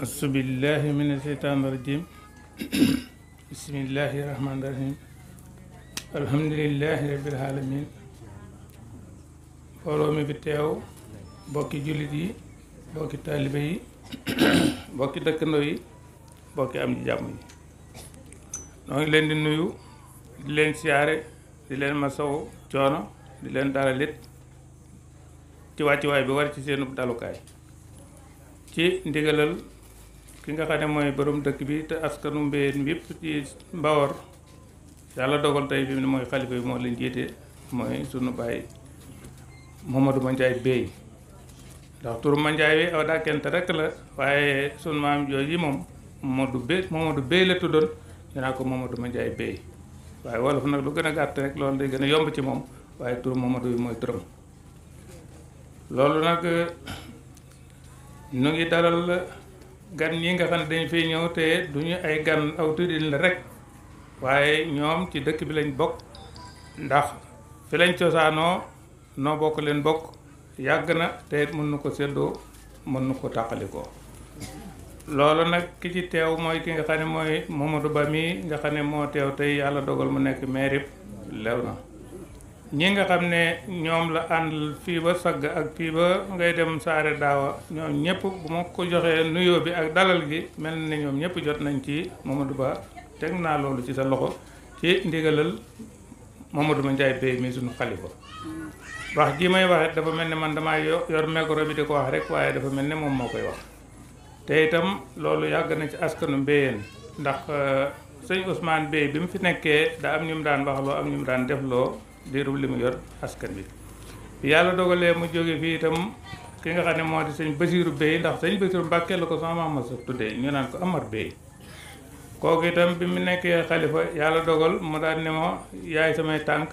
asubillahi mina sheytaani rajim bismillahi rahmaani rahim alhamdulillahi rabbil alamin mbooloo mi fi teew bokki jullit yi bokki taalibe yi bokki dëkkandoo yi bokki am ji jàmm yi noo ngi leen di nuyu di leen siyaare di leen masaw coono di leen dalalit ci wàccuwaay bi war ci seenub dalukaay ci ndigalal ki nga xam ne mooy borom dëkk bi te askanu Mbéyeen yépp ci Mbawar yàlla dogal tey fi mu ne mooy xalifa bi moo leen jiite mooy sunu baay Mamadou Mandiaye Bey ndax turu Mandiaye bi aw dàkkente rek la waaye sunu maam jooji moom Mamadou Bey la tuddoon ñu naa ko Mamadou Mandiaye Bey waaye wolof nag lu gën a gàtt rek loolu day gën a yomb ci moom waaye turu Mamadou bi mooy turam loolu nag nu ngi dalal gan ñi nga xam ne dañ fiy ñëw te duñu ay gan aw tuddin la rek waaye ñoom ci dëkk bi lañ bokk ndax fi lañ cosaanoo noo bokk leen bokk yàgg na te mën nu ko séddoo mën nu ko tàqalikoo loolu nag ki ci teew mooy ki nga xam ne mooy Mamadou Ba mi nga xam ne moo teew tey yàlla dogal mu nekk maire Léona ñi nga xam ne ñoom la àndal fii ba sagg ak fii ba ngay dem saare daawa ñoom ñëpp bu ma ko joxee nuyoo bi ak dalal gi mel na ne ñoom ñëpp jot nañ ci Mamadou Ba teg naa loolu ci sa loxo ci ndigalal Mamadou Mandiaye Bey mi suñu xalifa wax ji may wax dafa mel ne man damaa yor micro bi di ko wax rek waaye dafa mel ne moom moo koy wax te itam loolu yàgg na ci askanu Mbéyeen ndax sëñ Ousmane Bey bi mu fi nekkee daa am ñu mu daan waxloo am ñu mu daan defloo diirub li mu yor askan bi yàlla dogalee mu jóge fii itam ki nga xam ne moo di sëñ Basiiru Bey ndax sëñ Basiiru Mbàkke la ko sama maam sa tuddee ñu naan ko Amar Bey kooku itam bi mu nekkee xalifa yàlla dogal mu daan ne ma yaay samay tànk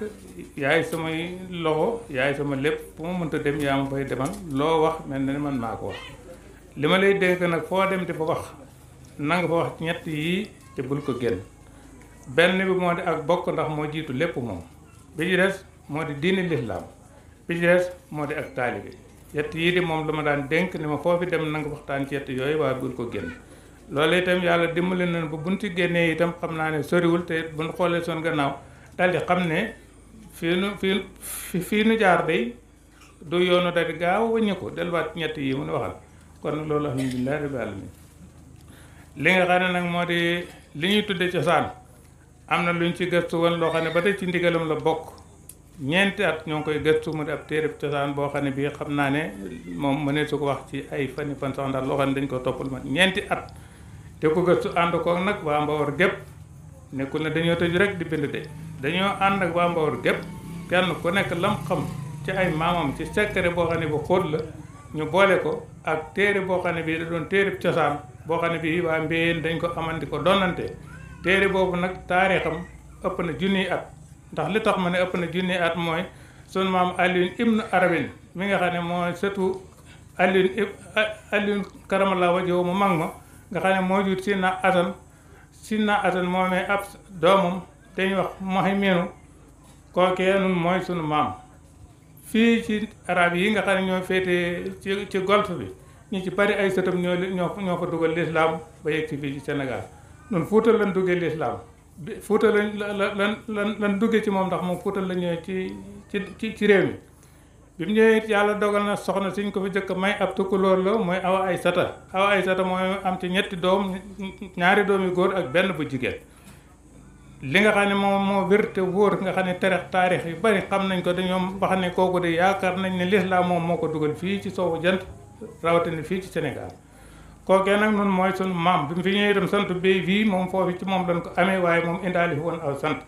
yaay samay loxo yaay sama lépp fu ma mënta dem yaa ma fay demal loo wax mel na ne man maa ko wax li ma lay dénk nag foo dem te fa wax na nga fa wax ñett yii te bul ko génn benn bi moo di ak bokk ndax moo jiitu lépp moom bi ci des moo di diine lislaam bi ci des moo di ak taalibe yett yii di moom la ma daan dénk ni ma foofu dem na nga waxtaan ci yett yooyu waaye bul ko génn loolu itam yàlla dimbali nañu ba buñ ci génnee itam xam naa ne soriwul te buñ xoolee son gannaaw daal di xam ne fii nu jaar day du yoonu daal di gaaw wëññi ko delluwaat ñett yi mun waxal kon nag loolu alhamdulilah rabbil alamin li nga xam ne nag moo di li ñuy tudde cosaan am na luñ ci gëstu woon loo xam ne ba tey ci ndigalam la bokk ñeenti at ñoo ngi koy gëstu mu di ab téereb cosaan boo xam ne bii xam naa ne moom mënee su ko wax ci ay fan sax ndax loo xam ne dañ ko toppal ma ñeenti at te ko gëstu ànd koog nag waa Mbawar gépp nekkul ne dañoo tëju rek di bind de dañoo ànd ak waa Mbawar gépp kenn ku nekk lam xam ci ay maamam ci secret boo xam ne bu xóot la ñu boole ko ak téere boo xam ne bii da doon téereb cosaan boo xam ne bii waa Mbéyeen dañ ko amandi ko donante téere boobu nag taarixam ëpp na junniy at ndax li tax ma ne ëpp na junniy at mooy sunu maam Alioune ibnu Arabin mi nga xam ne mooy sëtu Alioune karamallaahu wajhahu mu mag ma nga xam ne moo jur Sinna Asan moomee ab doomam dañuy wax Muhayminu kookee nun mooy sunu maam fii ci arab yi nga xam ne ñoo féete ci golfe bi ñu ci bari ay sëtam ñoo fa dugal lislaam ba yegg ci fii ci Sénégal nun Fuuta lan duggee lislaam Fuuta lan duggee ci moom ndax moom Fuuta la ñëwee ci réew mi bi mu ñëwee it yàlla dogal na soxna suñ ko fi jëkk may ab tukkulóor la mooy Awa Aysata mooy am ci ñetti doom ñaari doom yu góor ak benn bu jigéen li nga xam ne moom moo wér te wóor nga xam ne taarix yu bari xam nañ ko dañoom wax ne kooku de yaakaar nañ ne lislaam moom moo ko dugal fii ci soowu jant rawatina fii ci Sénégal kookee nag nun mooy sunu maam bi mu fi ñëwee itam sant Bey bii moom foofu ci moom lañ ko amee waaye moom indaali fi woon aw sant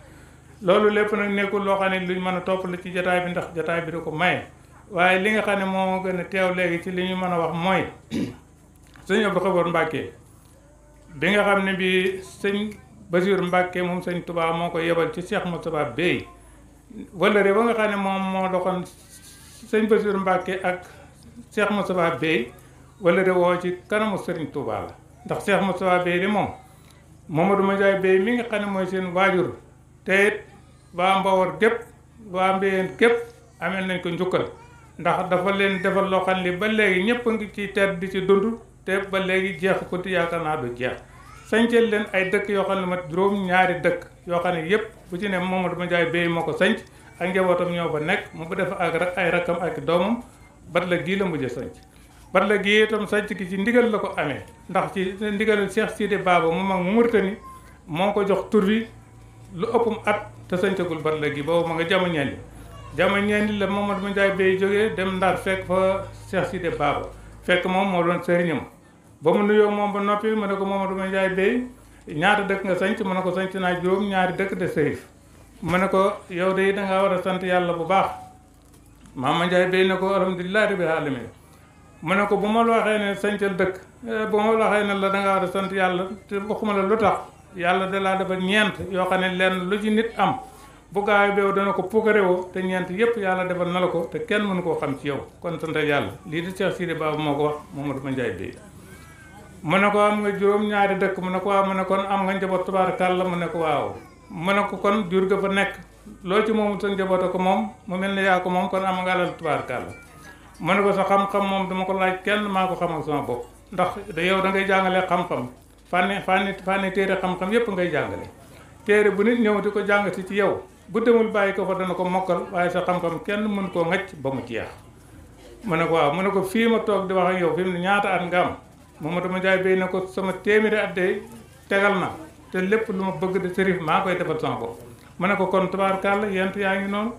loolu lépp nag nekkul loo xam ne luñ mën a topp la ci jataay bi ndax jataay bi da ko maye waaye li nga xam ne moo gën a teew léegi ci li ñu mën a wax mooy sëñ Abdou Khafour Mbacke bi nga xam ne bi sëñ Basiir Mbacke moom sëñ Touba moo ko yebal ci Cheikh Moustapha Bey wala rek ba nga xam ne moom moo doxoon sëñ Basiir Mbacke ak Cheikh Moustapha Bey wala de woo ci kanamu Serigne Touba la ndax Cheikh Moustapha Bey di moom Mamadou Mandiaye Bey mi nga xam ne mooy seen waajur te it waa Mbawar gépp waa Mbéyeen gépp amel nañ ko njukkal ndax dafa leen defal loo xam ne ba léegi ñëpp a ngi ciy tedd di ci dund te ba léegi jeexu ko te yaakaar naa du jeex sañcal leen ay dëkk yoo xam ne mat juróom ñaari dëkk yoo xam ne yëpp bu ci ne Mamadou Mandiaye Bey moo ko sanc ak njabootam ñoo fa nekk mu def ak ay rakkam ak doomam Batla gii la mujj sanc Batla gii itam sanc ki ci ndigal la ko amee ndax ci ndigalal Cheikh Sidi Baba mu mag mu Mauritanie moo ko jox tur wi lu ëppum at te sancagul Batla gi boobu ma nga jama ñeenti la Mamadou Mandiaye Bey jógee dem Ndar fekk fa Cheikh Sidi Baba fekk moom moo doon sëriñam ba mu nuyoo moom ba noppi mu ne ko Mamadou Mandiaye Bey ñaata dëkk nga sanc mu ne ko sanc naa juróom ñaari dëkk de sërif mu ne ko yow de dangaa war a sant yàlla bu baax Maam Mandiaye Bey ne ko alhamdulilah rabbil alamin mu ne ko bu ma la waxee ne sancal dëkk bu ma la waxee ne la dangaa war a sant yàlla te waxuma la lu tax yàlla da laa dafa ñeent yoo xam ne lenn lu ci nit am bu gaaw beew dana ko puukarewoo te ñeent yëpp yàlla defal na la ko te kenn mënu koo xam ci yow kon sant yàlla lii di Cheikh Sidi Baba moo ko wax Mamadou Mandiaye Bey mu ne ko am nga juróom ñaari dëkk mu ne ko waaw mu ne kon am nga njaboot tubaarkàlla mu ne ko waaw mu ne ko kon jur ga fa nekk loo ci moom sa njaboot ko moom mu mel ne yaa ko moom kon am nga alal tubaarkàlla mu ne ko sa xam-xam moom dama ko laaj kenn maa ko xam ak sama bopp ndax da yow da ngay jàngale xam-xam fànni téere xam-xam yépp ngay jàngale téere bu nit ñëw di ko jàngati ci yow bu demul bàyyi ko fa dana ko mokkal waaye sa xam-xam kenn mën koo ŋacc ba mu jeex mu ne ko waaw mu ne ko fii ma toog di wax ak yow fi mu ne ñaata at nga am Mamadou Mandiaye Bey ne ko sama téeméeri at de tegal na te lépp lu ma bëgg de sërif maa koy defal sama bopp mu ne ko kon tubaarkàlla yent yaa ngi noonu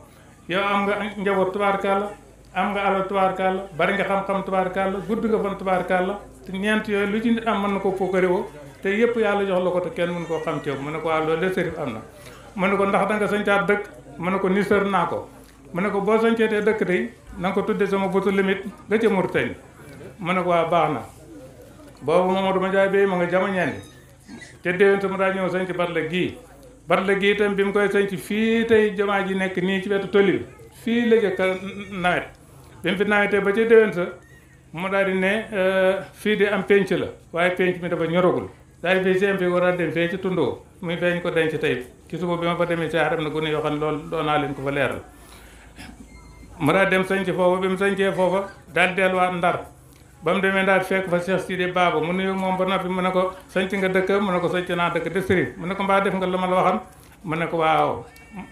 yow am nga njaboot tubaarkàlla am nga alal tubaarkàlla bari nga xam-xam tubaarkàlla gudd nga fan tubaarkàlla te ñeent yooyu lu ci nit am mën na ko pookarewoo te yëpp yàlla jox la ko te kenn mën koo xam ci yow mu ne ko waaw loolu de sërif am na mu ne ko ndax da nga sañcaat dëkk mu ne ko nisër naa ko mu ne ko boo sañceetee dëkk tey na nga ko tudde sama botu limite nga ca Mauritanie mu ne ko waaw baax na boobu Mamadou Mandiaye Bey ma nga jama ñeenti te déwén sama daa ñëw sanc Batla gii itam bi mu koy sanc fii tey jamaa ji nekk nii ci wetu tolli bi fii la jëkk nawet bi mu fi nawetee ba ca déwén sa mu daal di ne fii di am penc la waaye penc mi dafa ñoragul daal di fii seen fi war a dem fee ci tundoo muy feeñ ko denc tey ci suba bi ma fa demee caaram na gune yoo xam ne loolu doonaa leen ko fa leeral mu daal dem sanc foofa bi mu sancee foofa daal delluwaat Ndar ba mu demee daal fekk fa Cheikh Sidi Baba mu nuyu moom ba noppi mu ne ko sanc nga dëkk mu ne ko sanc naa dëkk de sërif mu ne ko mbaa def nga la ma la waxam mu ne ko waaw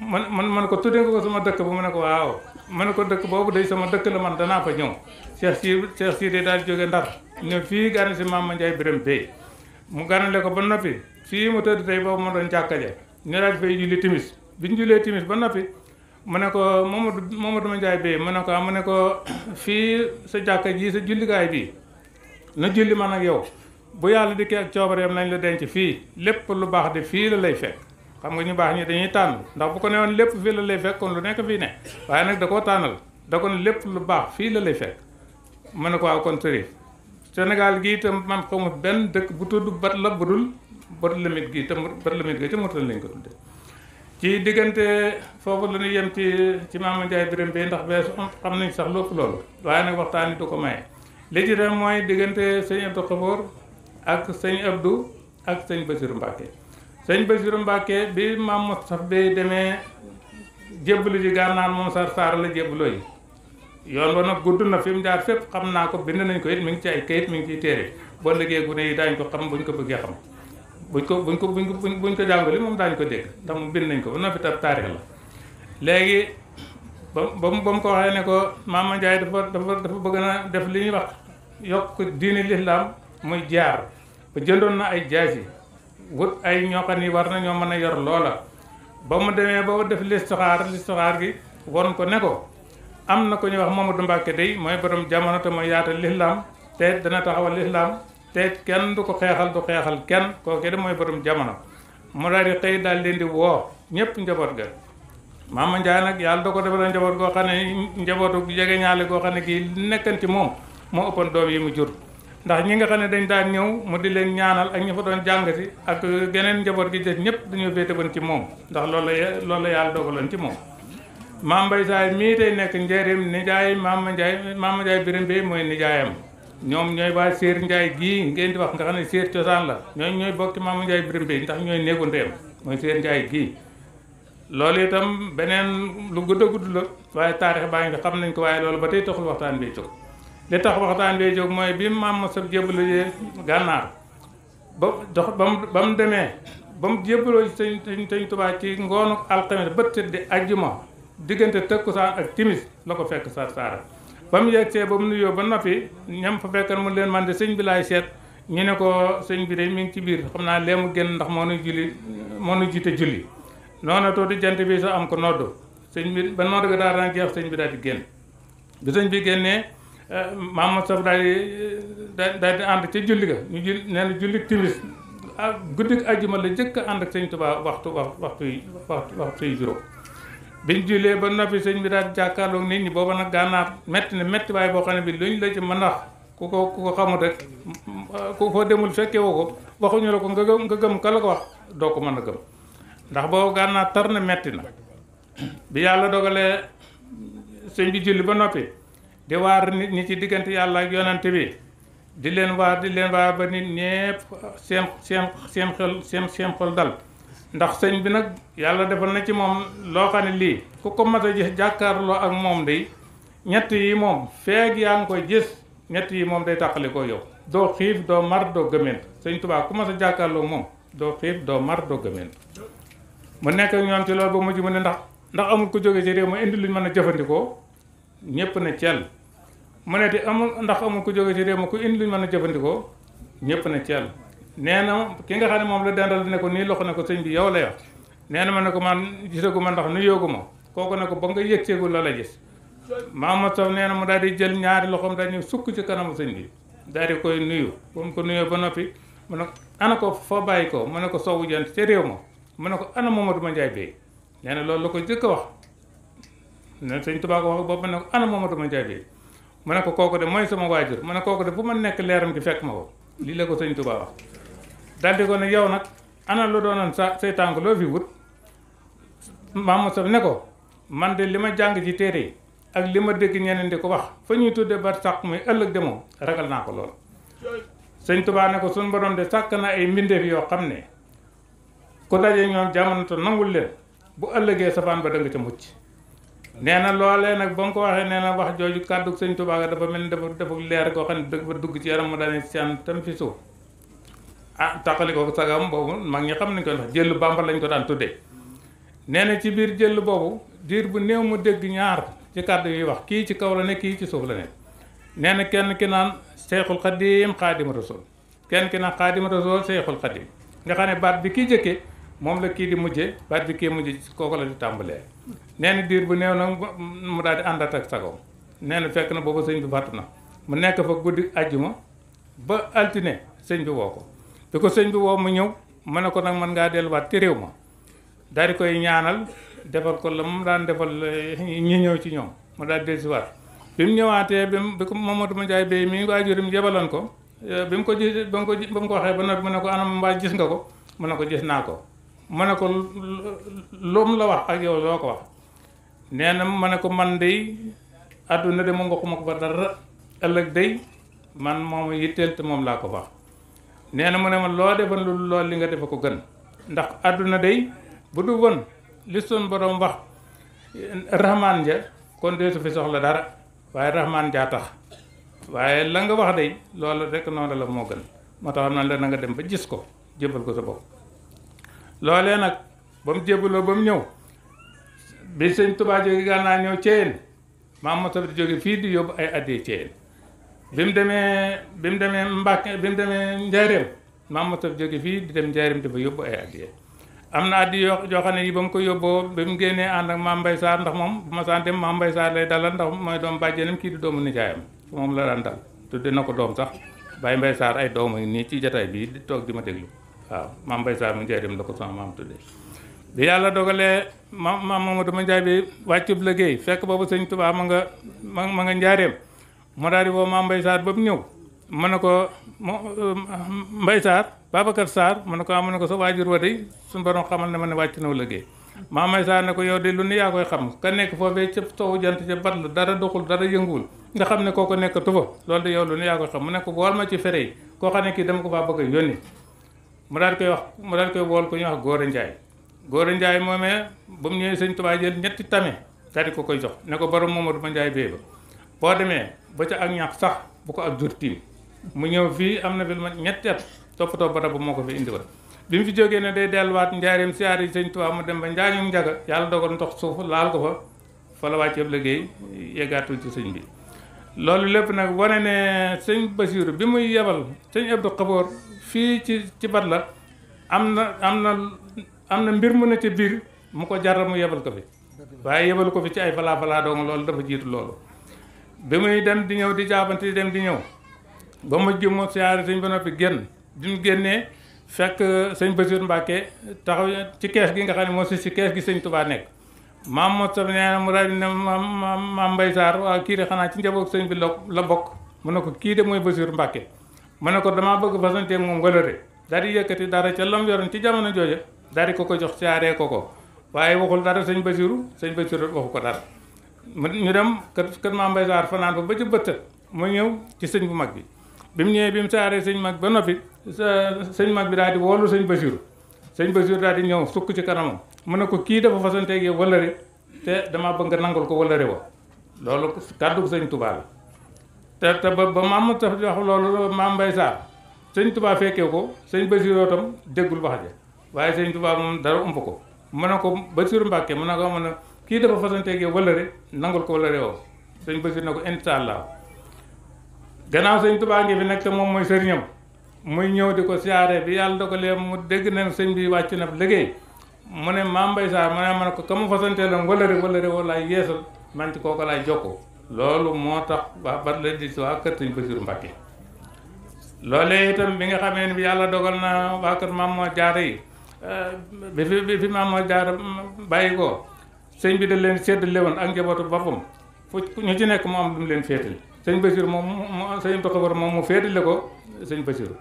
man ne ko tuddee nga ko sama dëkk ba mu ne ko waaw mu ne ko dëkk boobu day sama dëkk la man danaa fa ñëw Cheikh Sidi daal jóge Ndar ñëw fii gane si Maam Mandiaye Birame Bey mu ganale ko ba noppi fii mu tëdd tey boobu moo doon jàkkaje ñu daal fay julli timis bi ñu jullee timis ba noppi mu ne ko Mamadou Mandiaye Bey mu ne ko fii sa jàkka ji sa jullikaay bii na julli man ak yow bu yàlla di kii ak coobareem nañ la denc fii lépp lu baax de fii la lay fekk xam nga ñu baax ñi dañuy tànn ndax bu ko ne woon lépp fii la lay fekk kon lu nekk fii ne waaye nag da koo tànnal da ko ne lépp lu baax fii la lay fekk mu ne ko waaw kon sërif Sénégal gii itam man xamul benn dëkk bu tudd Batla bu dul Batlamit gi te Batlamit gi ca Mauritanie lañ ko tudde ci diggante foofu la ñuy yem ci Maam Mandiaye Birame Bey ndax bees xam nañ sax lépp loolu waaye nag waxtaan du ko maye li ci dem mooy diggante sëñ Abdou Khafour ak sëñ Abdou ak sëñ Bassirou Mbacké sëñ Bassirou Mbacké bi Maam Moustapha Bey demee jébbalu ji Gànnaar moom Sarsara la jébbaloo yi yoon wa nag gudd na fi mu jaar fépp xam naa ko bind nañ ko it mi ngi ci ay kayit mi ngi ciy téere boo liggéey gune yi daañu ko xam buñ ko bëggee xam buñ ko jàngali moom daañu ko dégg ndax mu bind nañ ko ba noppi tab taarix la léegi ba mu ko waxee ne ko Maam Mandiaye dafa bëgg na def li ñuy wax yokk diini lislaam muy jaar ba jëndoon na ay jaasi wut ay ñoo xam ni war na ñoo mën a yor loola ba mu demee ba def listixaar gi won ko ne ko am na ko ñuy wax Mamadou Mbacké day mooy borom jamono te mooy yaatal lislaam te dana taxawal lislaam te kenn du ko xeexal kenn kooku de mooy borom jamono mu daal di xëy daal leen di woo ñëpp njaboot ga Maam Mandiaye nag yàlla da ko defal njaboot goo xam ne njabootu jege ñaale goo xam ne kii nekkan ci moom moo ëppoon doom yi mu jur ndax ñi nga xam ne dañ daan ñëw mu di leen ñaanal ak ñi fa doon jàngati ak geneen njaboot gi des ñëpp dañoo féete woon ci moom ndax loolu la yàlla dogaloon ci moom Maam Mbaye Saay mii tey nekk njëriñ nijaay Maam Mandiaye Birame Bey mooy nijaayam ñoom ñooy waa Séer Ndiaye gii ngeen di wax nga xam ne Séer cosaan la ñooy bokki Maam Mandiaye Birame Bey ndax ñooy néegu ndeyam mooy Séer Ndiaye gii loolu itam beneen lu gudd a gudd la waaye taarix baa ngi xam nañ ko waaye loolu ba tey taxul waxtaan bi jóg li tax waxtaan bee jóg mooy bi maam Moussa jébbalu gànnaar ba dox ba mu demee ba mu jébbaloo ci sëñ Tuubaa ci ngoonu alxames ba tëddi ajjuma diggante takkusaan ak timis la ko fekk Sarsara ba mu yegsee ba mu nuyoo ba noppi ñam fa fekkal mu leen man de sëñ bi laay seet ñu ne ko sëñ bi de mi ngi ci biir xam naa lee mu génn ndax moo nu jiite julli noonu tuuti jant bi sa am ko noddu sëñ bi ba noddu ga daal jeex sëñ bi daal di génn bi sëñ bi génnee maam Moussa daal di ànd ca julli ga ñu julli nee na julli timis ak guddik ajjuma la jëkk ànd ak sëñ Tuubaa waxtu yi juróom biñ jullee ba noppi sëñ bi daal jàkkaarloog nit ñi booba nag gànnaar metti na metti waaye boo xam ne bi luñ la ci mën ndax ku ko xamul rek ku foo demul fekkee woo ko waxuñu la ko nga gëm ka la ko wax doo ko mën a gëm ndax boobu gànnaar tar na metti na bi yàlla dogalee sëñ bi julli ba noppi di waar nit ñi ci diggante yàlla ak yonante bi di leen waar ba nit ñépp seen xel dal ndax sëñ bi nag yàlla defal na ci moom loo xam ne lii ku ko mat a gis jàkkaarloo ak moom day ñett yi moom feeg yaa ngi koy gis ñett yi moom day tàqali ko yow doo xiif doo mar doo gëment sëñ Tuubaa ku mat a jàkkaarloo moom doo xiif doo mar doo gëment mu nekk ak ñoom ci loolu ba mujj mu ne ndax amul ko jóge ci réew ma indi luñ mën a jëfandikoo ñépp ne ceel mu ne te amul ko jóge ci réew ma ku indi luñ mën a jëfandikoo ñépp ne ceel nee na ki nga xam ne moom la dendal ne ko nii loxo ne ko sëñ bi yow la yow nee na ma ne ko man gisagu ma ndax nu yoogu ma kooku ne ko ba nga yëgseegul la gis Mamadou Sow nee na mu daal di jël ñaari loxoom daal di sukk ci kanamu sëñ bi daal di koy nuyu ba mu ko nuyoo ba noppi mu ne ko ana ko foo bàyyi ko mu ne ko soowu jant ca réew ma mu ne ko ana Mamadou Mandiaye Bey nee na loolu la ko jëkk a wax ne sëñ Tuubaa ko wax boobu ne ko ana Mamadou Mandiaye Bey mu ne ko kooku de mooy sama waajur mu ne kooku de fu ma nekk leeram ci fekk ma ko lii la ko sëñ Tuubaa wax daldi ko ne yow nag ana lu doonoon say tànk loo fi wut Mamadou Sow ne ko man de li ma jàng ci téere yi ak li ma dégg ñeneen di ko wax fa ñuy tudde ba sàq muy ëllëg de moom ragal naa ko lool sëñ Tuubaa ne ko suñu borom de sàkk na ay mbindeef yoo xam ne ku daje ñoom jamono te nangul leen bu ëllëgee safaan ba danga ca mucc nee na loolee nag ba mu ko waxee nee na wax jooju kàddu sëñ Tuubaa ga dafa mel ni dafa leer koo xam ne dëgg ba dugg ci yaram mu daane seen tam fi suuf taqali ko sagam boobu mag ñi xam nañ ko wax jëllu bàmbar lañ ko daan tuddee nee na ci biir jëll boobu diir bu néew mu dégg ñaar ci kàddu yi wax kii ci kaw la ne kii ci suuf la ne nee na kenn ki naan Seyxul Xadim Xaadim Rasul kenn ki naan Xaadim Rasul Seyxul Xadim nga xam ne baat bi kii jëkkee moom la kii di mujjee baat bi kii mujjee kooku la di tàmbalee nee na diir bu néew nag mu daal di àndat ak sagoom nee na fekk na boobu sëñ bi fàtt na mu nekk fa guddi ajjuma ba altine sëñ bi woo ko bi ko sëñ bi woo mu ñëw mu ne ko nag mën ngaa delluwaat ci réew ma daal di koy ñaanal defal ko la mu daan defal ñi ñëw ci ñoom mu daal di dellusiwaat bi mu ñëwaatee bi ko Mamadou Mandiaye Bey mi waajuram yebaloon ko bi mu ko gis ba mu ko waxee ba noppi mu ne ko anam mbaa gis nga ko mu ne ko gis naa ko mu ne ko lu mu la wax ak yow loo ko wax nee na ma ne ko man day àdduna de moom waxuma ko fa dara ëllëg day man moom yitteel te moom laa ko wax nee na mu ne ma loo defal lu lool li nga defe ko gën ndax àdduna day bu du woon li sun borom wax rahmaan ja kon dee su fi soxla dara waaye rahmaan jaa tax waaye la nga wax day loolu rek noonu la moo gën moo tax na la na nga dem ba gis ko jébbal ko sa bopp loolee nag ba mu jébbaloo ba mu ñëw bi sëñ Tuubaa jóge Gànnaar ñëw Ceyeen maam Moussa di jóge fii di yóbbu ay addee Ceyeen bi mu demee Mbàkke bi mu demee Njaaréem maam Moussa jóge fii di dem Njaaréem dafa yóbbu ay addee am na addi yoo xam ne yi ba mu ko yóbboo ba mu génnee ànd ak maam Mbay Saar ndax moom bu ma saan dem maam Mbay Saar lay dalal ndax mooy doom bàjjenam kii di doomu nijaayam moom la daan dal tudde na ko doom sax Baye Mbay Saar ay doom nii ci jataay bii di toog di ma déglu waaw maam Mbay Saar mu Njaaréem la ko sama maam tudde bi yàlla dogalee maam Mamadou Mandiaye bi wàccub liggéey fekk boobu sëñ Tuubaa ma nga Njaaréem mu daal di woo maam Mbay Saar ba mu ñëw mu ne ko Mbay Saar Babacar Sarr mu ne ko amu ne ko sa waajur wa de suñu borom xamal ne ma ne wàcc na liggéey maam Mbay Saar ne ko yow de lu ne yaa koy xam ka nekk foofee ca soowu jant ca bat la dara doxul dara yënguwul nga xam ne kooku nekk tufa loolu de yow lu ne yaa koy xam mu ne ko wool ma ci fere yi koo xam ne kii dama ko faa bëgg a yónni mu daal koy wool ko ñuy wax Góora Njaay Góora Njaay moomee ba mu ñëwee sëñ Tuubaa jël ñetti tame daal di ko koy jox ne ko borom Mamadou Mandiaye Bey ba boo demee ba ca ak ñax sax bu ko ak jur tiim mu ñëw fii am na fi ma ñetti at toppatoo barab bu moo ko fi indi woon bi mu fi jógee ne day delluwaat njaareem siyaar yi sëñ Tuubaa mu dem ba njaañum njaga yàlla dogal ndox suuf laal ko fa la wàcceeb liggéey yeggaatul ci sëñ bi loolu lépp nag wane ne sëñ Basiiru bi muy yebal sëñ Abdou Xaboor fii ci bat la am na mbir mu ne ci biir mu ko jar mu yebal ko fi waaye yebal ko fi ci ay falaa doong loolu dafa jiitu loolu bi muy dem di ñëw di jaabante di dem di ñëw ba mujj mu siyaare sëñ ba noppi génn bi mu génnee fekk sëñ Basiiru Mbàkke taxaw ci kees gi nga xam ne moo si kees gi sëñ Tuubaa nekk maam Moustapha nee na mu daal di ne maam Mbay Saar waaw kii de xanaa ci njaboot sëñ bi la bokk mu ne ko kii de mooy Basiiru Mbàkke mu ne ko damaa bëgg fasanteeg moom wëlëre daal di yëkkati dara ca lam yoroon ci jamono jooja daal di ko jox siyaaree ko waaye waxul dara sëñ Basiiru waxu ko dara ñu dem kër maam Mbay Saar fanaan fa ba ci bëtt mu ñëw ci sëñ bu mag bi mu ñëwee bi mu siyaaree sëñ mag ba noppi sëñ mag bi daal di woolu sëñ Basiiru daal di ñëw sukk ci kanamam mu ne ko kii dafa fasanteeg yow wëllëre te damaa bëgg nga nangul ko wëllëre wa loolu kàddu sëñ Tuubaa la te ba maam tax wax loolu maam Mbay Saar sëñ Tuubaa fekkee ko sëñ Basiiru tam déggul wax ja waaye sëñ Tuubaa moom dara ump ko mu ne ko Basiiru Mbàkke mu ne kii dafa fasanteeg yow wëllëre nangul ko wëllëre wa sëñ Basiiru ne ko insha Allah gannaaw sëñ Tuubaa ngi fi nekk te moom mooy sëriñam muy ñëw di ko siyaare bi yàlla dogalee mu dégg na sëñ bi wàcc na liggéey mu ne maam Mbay Saar mu ne ko ka mu fasantee la wëllëre woo laay yeesal man ci kooku laay jokkoo loolu moo tax waa bat la di si waa kër sëñ Basiiru Mbàkke loolee itam bi nga xamee ne bi yàlla dogal na waa kër Maam Mor Jaara yi bi fi Maam Mor Jaara bàyyi ko sëñ bi da leen séddale woon ak njabootu boppam fu ñu ci nekk mu am lu mu leen féetale sëñ Basiiru sëñ Abdou Xabar moom mu féetale ko sëñ Basiiru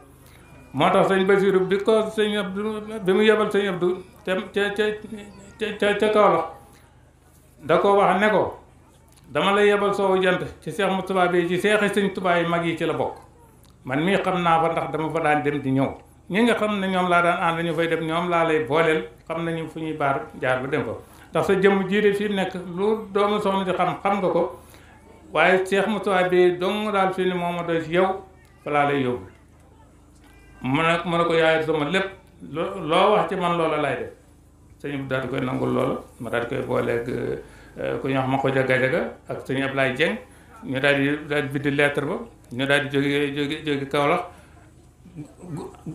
moo tax sëñ Basiiru bi ko sëñ Abdou bi mu yebal sëñ Abdou ca Kaolack da ko wax ne ko dama lay yebal soowu jant ci Seex Mustafaa bi ci seexi sëñ Tuubaa yi mag yi ci la bokk man mii xam naa fa ndax dama fa daan dem di ñëw ñi nga xam ne ñoom laa daan ànd ñu fay dem ñoom laa lay booleel xam nañu fu ñuy jaar ba dem fa ndax sa jëmm jiite fii nekk lu doomu soxna di xam nga ko waaye Seex Mustafaa bi dong daal fii ni moom ma doy ci yow fa laa lay yóbbu mu ne ko yaay sama lépp loo wax ci man loola lay def sëñ bi daal di koy nangul loola ma daal di koy booleeg ku ñu wax ma ko Gajaga ak sëñ Ablaye Dieng ñu daal di biddi lettre ba ñu daal di jóge Kaolack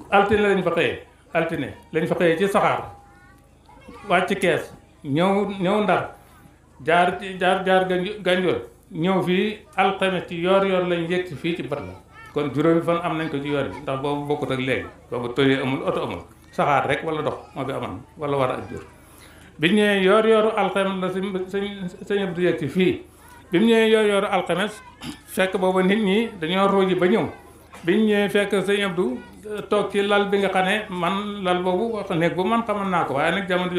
altine lañ fa xëyee ci saxaar wàcc kees ñëw Ndar jaar Gànjool ñëw fii alxames ci yoor lañ yegg si fii ci bat la kon juróomi fan am nañ ko ci yoor bi ndax boobu bokkut ak léegi boobu tëyee amul oto amul saxaar rek wala dox moo fi amoon wala war ak jur bi ñu ñëwee yooru alxames la sëñ Abdou yegg si fii bi mu ñëwee yooru alxames fekk booba nit ñi dañoo ruuji ba ñëw bi ñu ñëwee fekk sëñ Abdou toog ci lal bi nga xam ne man lal boobu néeg bu man xamoon naa ko waaye nag jamono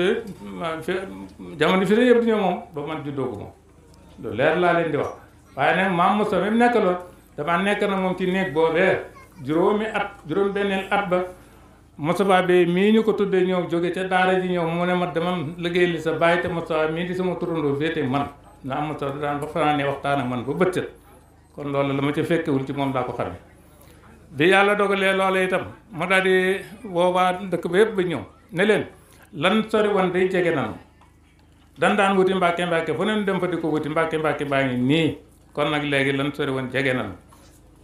fi sëñ Abdou ñëw moom ba man juddoogu moom lu leer laa leen di wax waaye nag maam Moussa mi mu nekkaloon damaa nekk na moom ci néeg boobee juróom benneel at ba Moustapha Bey mii ñu ko tuddee ñëw jóge ca daara ji ñëw mu ne ma dama liggéey li sa bàyyi te Moustapha mii di sama turandoo féete man na am Moustapha daan ba fanaanee waxtaan ak man ba bëccëg kon loolu la ma ca fekkewul ci moom laa ko xamee bi yàlla dogalee loola itam mu daal di woowaa dëkk ba yëpp ba ñëw ne leen lan sori woon day jege nanu daan wuti mbàkke fu neen dem fa di ko wuti mbàkke baa ngi nii kon nag léegi lan sori woon jege nanu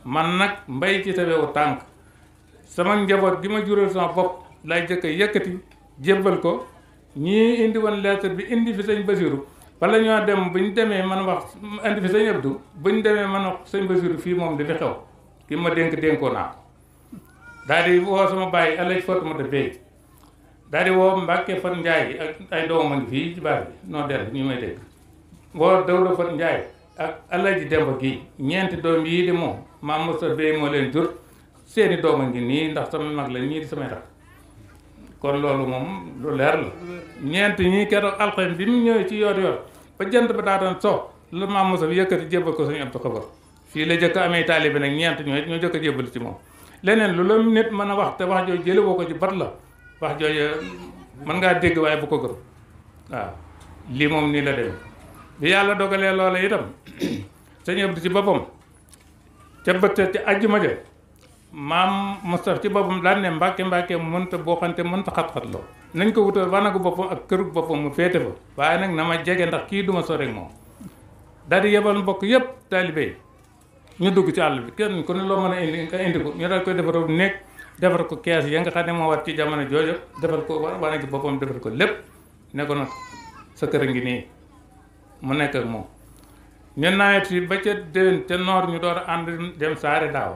man nag mbay ci sa wewu tànk sama njaboot gi ma jural sama bopp lay jëkk a yëkkati jébbal ko ñii indi woon lettre bi indi fi sëñ Basiiru bala ñoo dem bu ñu demee man wax indi fi sëñ Abdou bu ñu demee man wax sëñ Basiiru fii moom dafi xew ki ma dénkoo naa ko daal di woo sama bàyyi Alaaji Fatumata Bey daal di woo Mbàkke Fat Njaay ak ay doomam a ngi fii ci baar bi noo del ñu may dégg woo Dawda Fat Njaay ak Alaaji Demba gi ñeenti doom yii di moom maam Moussa Bey moo leen jur seeni doom a ngi nii ndax sama mag la ñii di samay rak kon loolu moom lu leer la ñeent ñii keroog alxames bi mu ñëwee ci yor ba jant ba daa doon so la maam Moussa bi yëkkati jébbal ko sëñ Abdou Xabar fii la jëkk amee taalibe nag ñeent ñoo jëkk a jébbal ci moom leneen lu la nit mën a wax te wax jooju jële woo ko ci bat la wax jooju mën ngaa dégg waaye bu ko gëm waaw lii moom nii la dem bi yàlla dogalee loola itam sëñ Abdou ci boppam ca bëtt ci àjjuma ja maam Moustapha ci boppam daan ne mbàkke mënta boo xante mënta xat-xatloo nañ ko wutal wanagu boppam ak këru boppam mu féete fa waaye nag na ma jege ndax kii duma sore ak moom daal di yebal mbokk yëpp taalibe yi ñu dugg ci àll bi kenn ku ne loo mën a indi nga indi ko ñu daal koy defaral néeg defar ko kees ya nga xam ne moo war ci jamono jooju defal ko wanagi boppam defal ko lépp ne ko nag sa kër a ngi nii mu nekk ak moom ñu nawet fi ba ca déwén ca noor ñu door a ànd dem Saare Daaw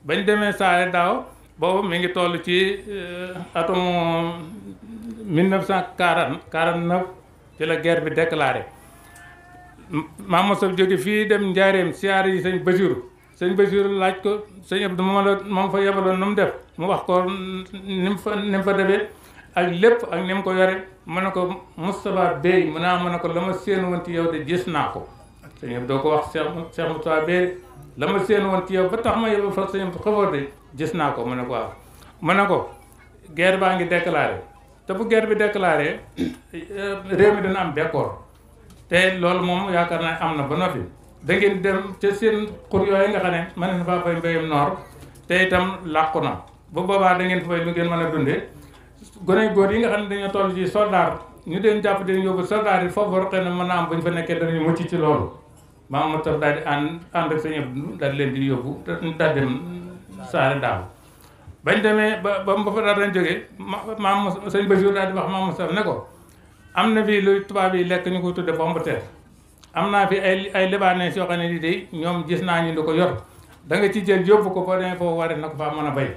bañ demee Saare Daaw boobu mi ngi toll ci atum 1949 ci la guerre bi déclaré Maam Moussa jóge fii dem Njaareem siyaare yi sëñ Basiru laaj ko sëñ Abdou moom fa yebaloon nu mu def mu wax ko ni mu fa defee ak lépp ak ni mu ko yore mu ne ko Moustapha Bey mu ne ko la ma séen woon ci yow de gis naa ko sëñ Abdou doo ko wax Cheikh Moustapha Bey la ma séen woon ci yow ba tax ma yebal fa sëñ Abdou xafoor de gis naa ko mu ne ko waaw mu ne ko guerre baa ngi déclaré te bu guerre bi déclaré réew mi dina am bekkoor te loolu moom yaakaar naa am na ba noppi da ngeen dem ca seen xur yooyu nga xam ne mën na faa fay mbéyam noor te itam làqu na bu boobaa da ngeen fay lu ngeen mën a dundee gone góor yi nga xam ne dañoo toll ci soldat ñu deen jàpp den yóbbu soldat yi foofu xëy na mën naa am bu ñu fa nekkee danañu mucc ci loolu maam Moustapha daal di ànd ak sëñ Abdou daal leen di yóbbu daal dem Saare Daaw bañ demee ba fa daal dañ jógee maam sëñ Basiru daal di wax maam Moustapha ne ko am na fii lu tubaab yi lekk ñu ko tudde pomme de terre am naa fi ay libanais yoo xam ne di day ñoom gis naa ñu di ko yor da nga ci jël yóbbu ko boo demee foofu waree na ko faa mën a bay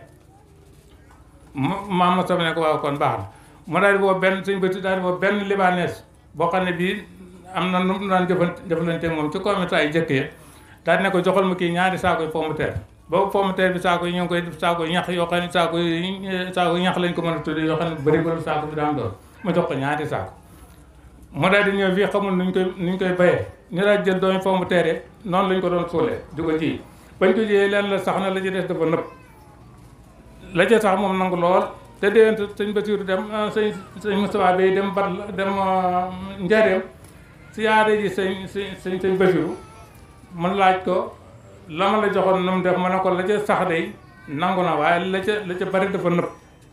maam Moustapha ne ko waaw kon baax na mu daal di boo benn sëñ Basiru daal di boo benn libanais boo xam ne bii am na nu mu daan jëflante moom ci commerçant yi jëkk ya daal di ne ko joxal ma kii ñaari saako pomme de terre boobu pomme de terre bi saako yi ñu ngi koy def saako ñax yoo xam ne saako ñax lañ ko mën a tuddee yoo xam ne bëri ko saako bi daan doon ma jox ko ñaari saako mu daal di ñëw fii xamul nuñ koy bayee ñu daal jël doomi pomme de terre noonu lañ ko doon suulee di ko ji bañ ko jiyee leen la sax na la ci des dafa nëb la ca sax moom nangu lool te déwén sëñ Basiru dem sëñ Moustapha Bey dem Njaareem siyaare ji sëñ Basiru mu laaj ko la ma la joxoon nu mu def ma ne ko la ca sax day nangu na waaye la ca bari dafa nëb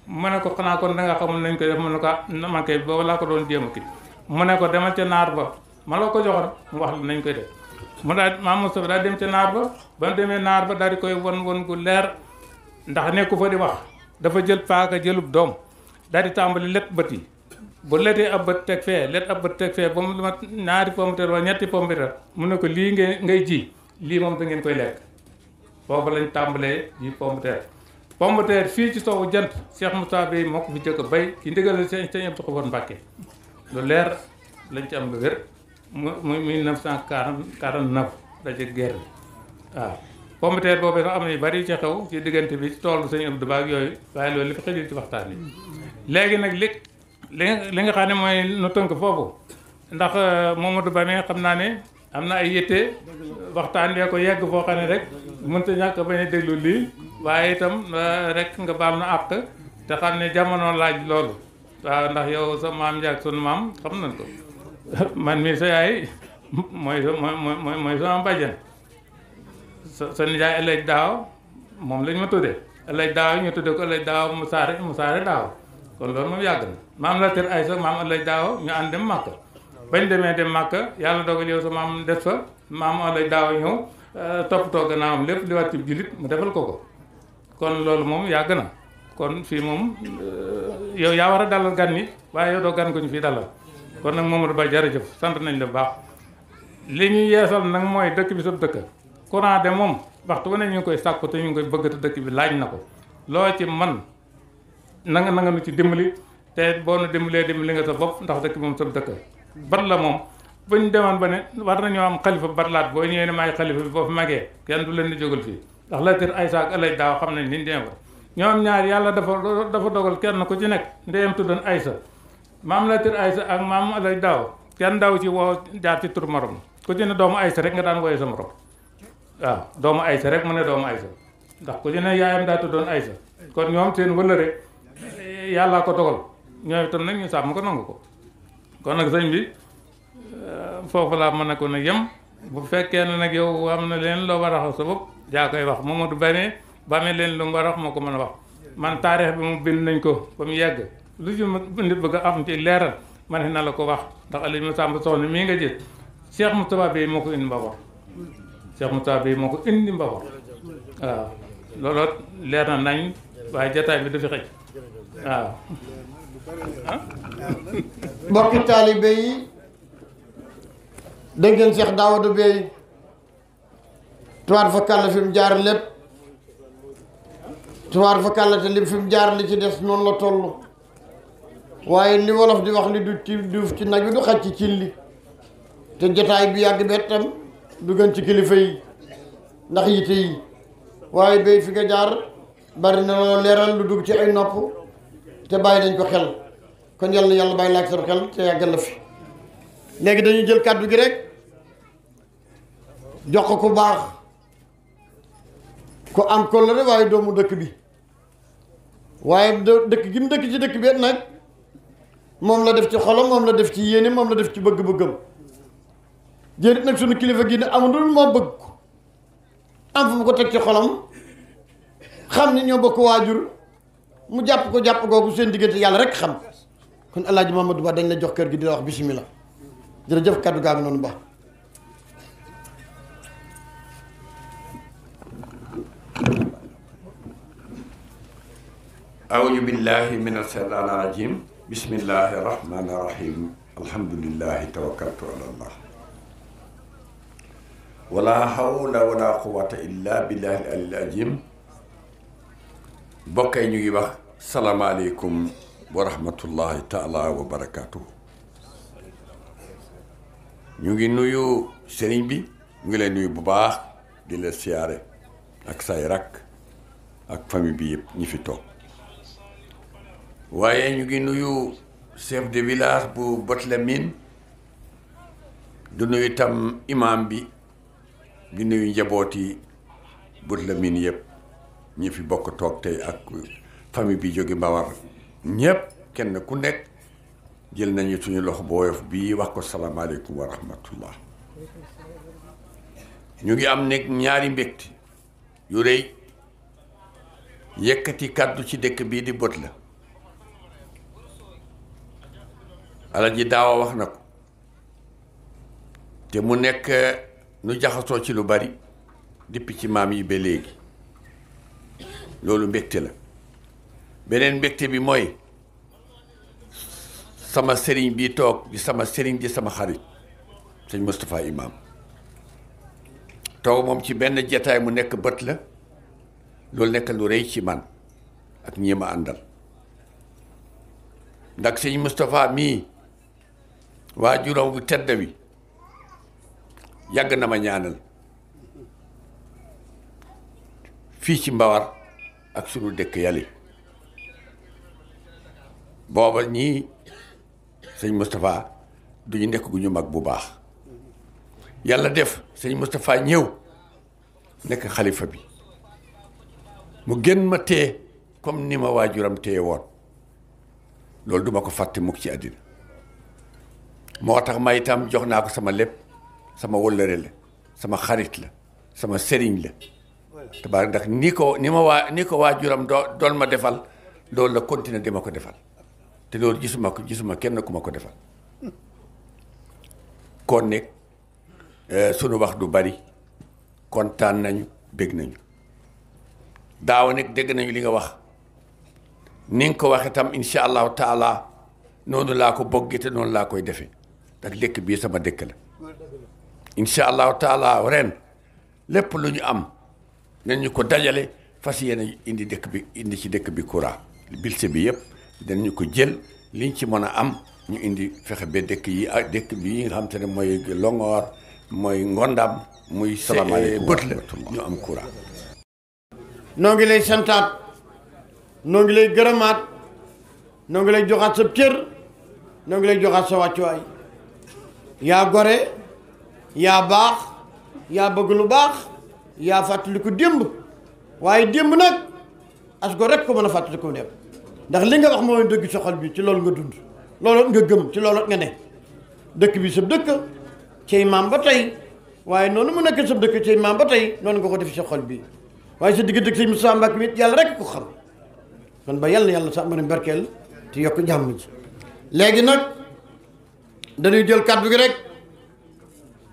mu ne ko xanaa kon da nga xamul nañ koy def mu ne ko man kay boobu laa ko doon jéem a kii mu ne ko demal ca naar ba ma la ko joxoon mu wax la nañ koy def mu daal maam Moustapha daal dem ca naar ba demee naar ba daal di koy won gu leer ndax nekku fa di wax dafa jël paaka jëlub doom daal di tàmbali let bët yi bu letee ab bët teg fee let ab bët teg fee ba mu mat ñaari pomme de terre wala ñetti pomme de terre mu ne ko lii ngay ji lii moom da ngeen koy lekk boobu lañ tàmbalee ji pomme de terre fii ci soowu jant Cheikh Moustapha Bey moo ko fi jëkk bay ci ndigalal Sëñ Abdou Xafoor Mbàkke lu leer lañ ci am lu wér mu 1949 da ci guerre bi waaw pomme de terre boobu sax am na yu bari yu ci xew ci diggante bi ci toolu Sëñ Abdou Ba ak yooyu waaye loolu li fi xëjul ci waxtaan yi léegi nag li nga xam ne mooy nu tënk foofu ndax Mamadou Ba mi xam naa ne am na ay yitte waxtaan bee ko yegg foo xam ne rek mënta ñàkk bañ a déglu lii waaye itam rek nga baal na àq te xam ne jamono laaj loolu waaw ndax yow sa maam Ndiak sunu maam xam nañ ko man mii sa yaay mooy sama bàjjan sa nijaay Elaj Daaw moom lañ ma tuddee Elaj Daaw ñu tuddee ko Elaj Daaw mu saare Daaw kon loolu moom yàgg na maam la tër ay sa maam Elaj Daaw ñu ànd dem Màkka bañ demee dem Màkka yàlla dogal yow sa maam des fa maam Elaj Daaw ñëw toppatoo gannaawam lépp li war ci jullit mu defal ko kon loolu moom yàgg na kon fii moom yow yaa war a dalal gan ñi waaye yow doo gan ko ñu fii dalal kon nag Mamadou Ba jërëjëf sant nañ la bu baax li ñuy yeesal nag mooy dëkk bi sa dëkk courant de moom waxtu wu ne ñu ngi koy sàkku te ñu ngi koy bëgg te dëkk bi laaj na ko loo ci man na nga nu ci dimbali te boo nu dimbali nga sa bopp ndax dëkk bi moom sa dëkk bat la moom bu ñu demoon ba ne war nañoo am xalifa batlaat boo ñëwee ne maay xalifa bi boo fi magee kenn du leen di jógal fii ndax la tër Aysa ak Elaj Daaw xam nañ ni ñu demee ko ñoom ñaar yàlla dafa dogal kenn ku ci nekk ndeyam tuddoon Aysa maam la tër Aysa ak maam Elaj Daaw kenn daw ci woo jaar ci tur morom ku ci ne doomu Aysa rek nga daan wooyee sa morom waaw doomu Aysa rek mu ne doomu Aysa ndax ku ci ne yaayam daa tuddoon Aysa kon ñoom seen wëllëre yàllaa ko dogal ñoom itam nag ñu sàmm ko nangu ko kon nag sëñ bi foofu laa mën a ko nag yem bu fekkee ne nag yow am na leen loo war a wax sa bopp yaa koy wax Mamadou Bane ba amee leen lu mu war a wax moo ko mën a wax man taarix bi mu bind nañ ko ba mu yegg lu ci nit bëgg a am ci leeral man na la ko wax ndax Aliou Massamba Soxna mii nga gis Cheikh Moustapha Bey moo ko indi Mbawar Cheikh Moustapha Bey moo ko indi Mbawar waaw looloo leer na nañ waaye jataay bi du fi xëj waaw mbokki taalibe yi dégg ngeen Cheikh Daouda Bey tuwaar fa kàlla fi mu jaar lépp tuwaar fa kàlla te lim fi mu jaar li ci des noonu la toll waaye li wolof di wax li du ci duuf ci nag bi du xaj ci cin li te jotaay bi yàgg bet tam du gën ci kilifa yi ndax yite yi waaye Bey fi nga jaar bari na loo leeral lu dugg ci ay nopp te bàyyi dañ ko xel kon yàlla na yàlla bàyyi laak sam xel te yàggal la fi léegi dañuy jël kàddu gi rek jox ko ku baax ku am kóllëre waaye doomu dëkk bi waaye dëkk gi mu dëkk ci dëkk bi nag moom la def ci xolam moom la def ci yéene moom la def ci bëgg-bëggam jërit nag sunu kilifa gi ne amul moo bëgg ko am fu mu ko teg ci xolam xam ni ñoo bokk waajur mu jàpp ko jàpp googu seen diggante yàlla rek xam kon El Hadj Mamadou Ba dañ la jox kër gi di la wax bisimilah jërëjëf kàddu gaa ngi noonu ba أعوذ بالله من الشيطان الرجيم بسم الله الرحمن الرحيم الحمد لله توكلت على الله ولا حول ولا قوة إلا بالله العلي العظيم بوكاي نيغي واخ السلام عليكم ورحمة الله تعالى وبركاته نيغي نويو سيرين بي نيغي لا نويو بو باخ دي لا سيارé ak say rak ak famille bi yépp ñi fi tok waaye ñu ngi nuyu chef de village bu Botlamine du nuyu tam imam bi di nuyu njabooti Botlamine yëpp ñi fi bokk toog tey ak famille bi jóge Mbawar ñëpp kenn ku nekk jël nañu suñu loxo bu woyof bii wax ko salaamaaleykum wa rahmatullah ñu ngi am nekk ñaari mbégte yu rëy yëkkati kàddu ci dëkk bii di Botla Alaji Daawa wax na ko te mu nekk nu jaxasoo ci lu bari depuis ci maam yi ba léegi loolu mbégte la beneen mbégte bi mooy sama sëriñ bi toog di sama sëriñ di sama xarit sëñ Moustapha Imam toog moom ci benn jataay mu nekk bët la loolu nekk lu rëy ci man ak ñi ma àndal ndax sëñ Moustapha mii waajuram bu tedd wi yàgg na ma ñaanal fii ci Mbawar ak sunu dëkk yàlla booba ñii sëñ Moustapha duñu nekk gu ñu mag bu baax yàlla def sëñ Moustapha ñëw nekk xalifa bi mu gën ma téye comme ni ma waajuram téye woon loolu duma ko fàtte mukk ci àddina moo tax ma itam jox naa ko sama lépp sama wëllëre la sama xarit la sama sëriñ la tabaar ndax ni ko waajuram doon ma defal loolu la continuer di ma ko defal te loolu gisuma kenn ku ma ko defal kon nekk sunu wax du bari kontaan nañu bég nañu daaw nekk dégg nañu li nga wax ni nga ko waxee tam insha allahu taala noonu laa ko bëggee te noonu laa koy defee ndax dëkk bii sama dëkk la insha allahu taala ren lépp lu ñu am nañu ko dajale fas yéene indi ci dëkk bi courant bilse bi yëpp danañu ko jël liñ ci mën a am ñu indi fexe ba dëkk yi ak dëkk bi yi nga xam te ne mooy Longoor mooy Ngondam muy bët la ñu am courant. noo ngi lay santaat noo ngi lay gërëmaat noo ngi lay joxaat sa cër noo ngi lay joxaat sa wàccuwaay yaa gore yaa baax yaa bëgg lu baax yaa fàttaliku démb waaye démb nag as go rek ko mën a fàttaliku dem ndax li nga wax mooy dëgg soxal bi ci loolu nga dund loolu nga gëm ci loolu nga ne dëkk bi sa dëkk cay maam ba tey waaye noonu mu nekk sa dëkk ci maam ba tey noonu nga ko def sa xol bi waaye sa digg dëkk sëñ Moussa Mbacke mi yàlla rek ko xam kon ba yàlla na yàlla sax mën a barkeel te yokk jàmm ji léegi nag dañuy jël kàddu gi rek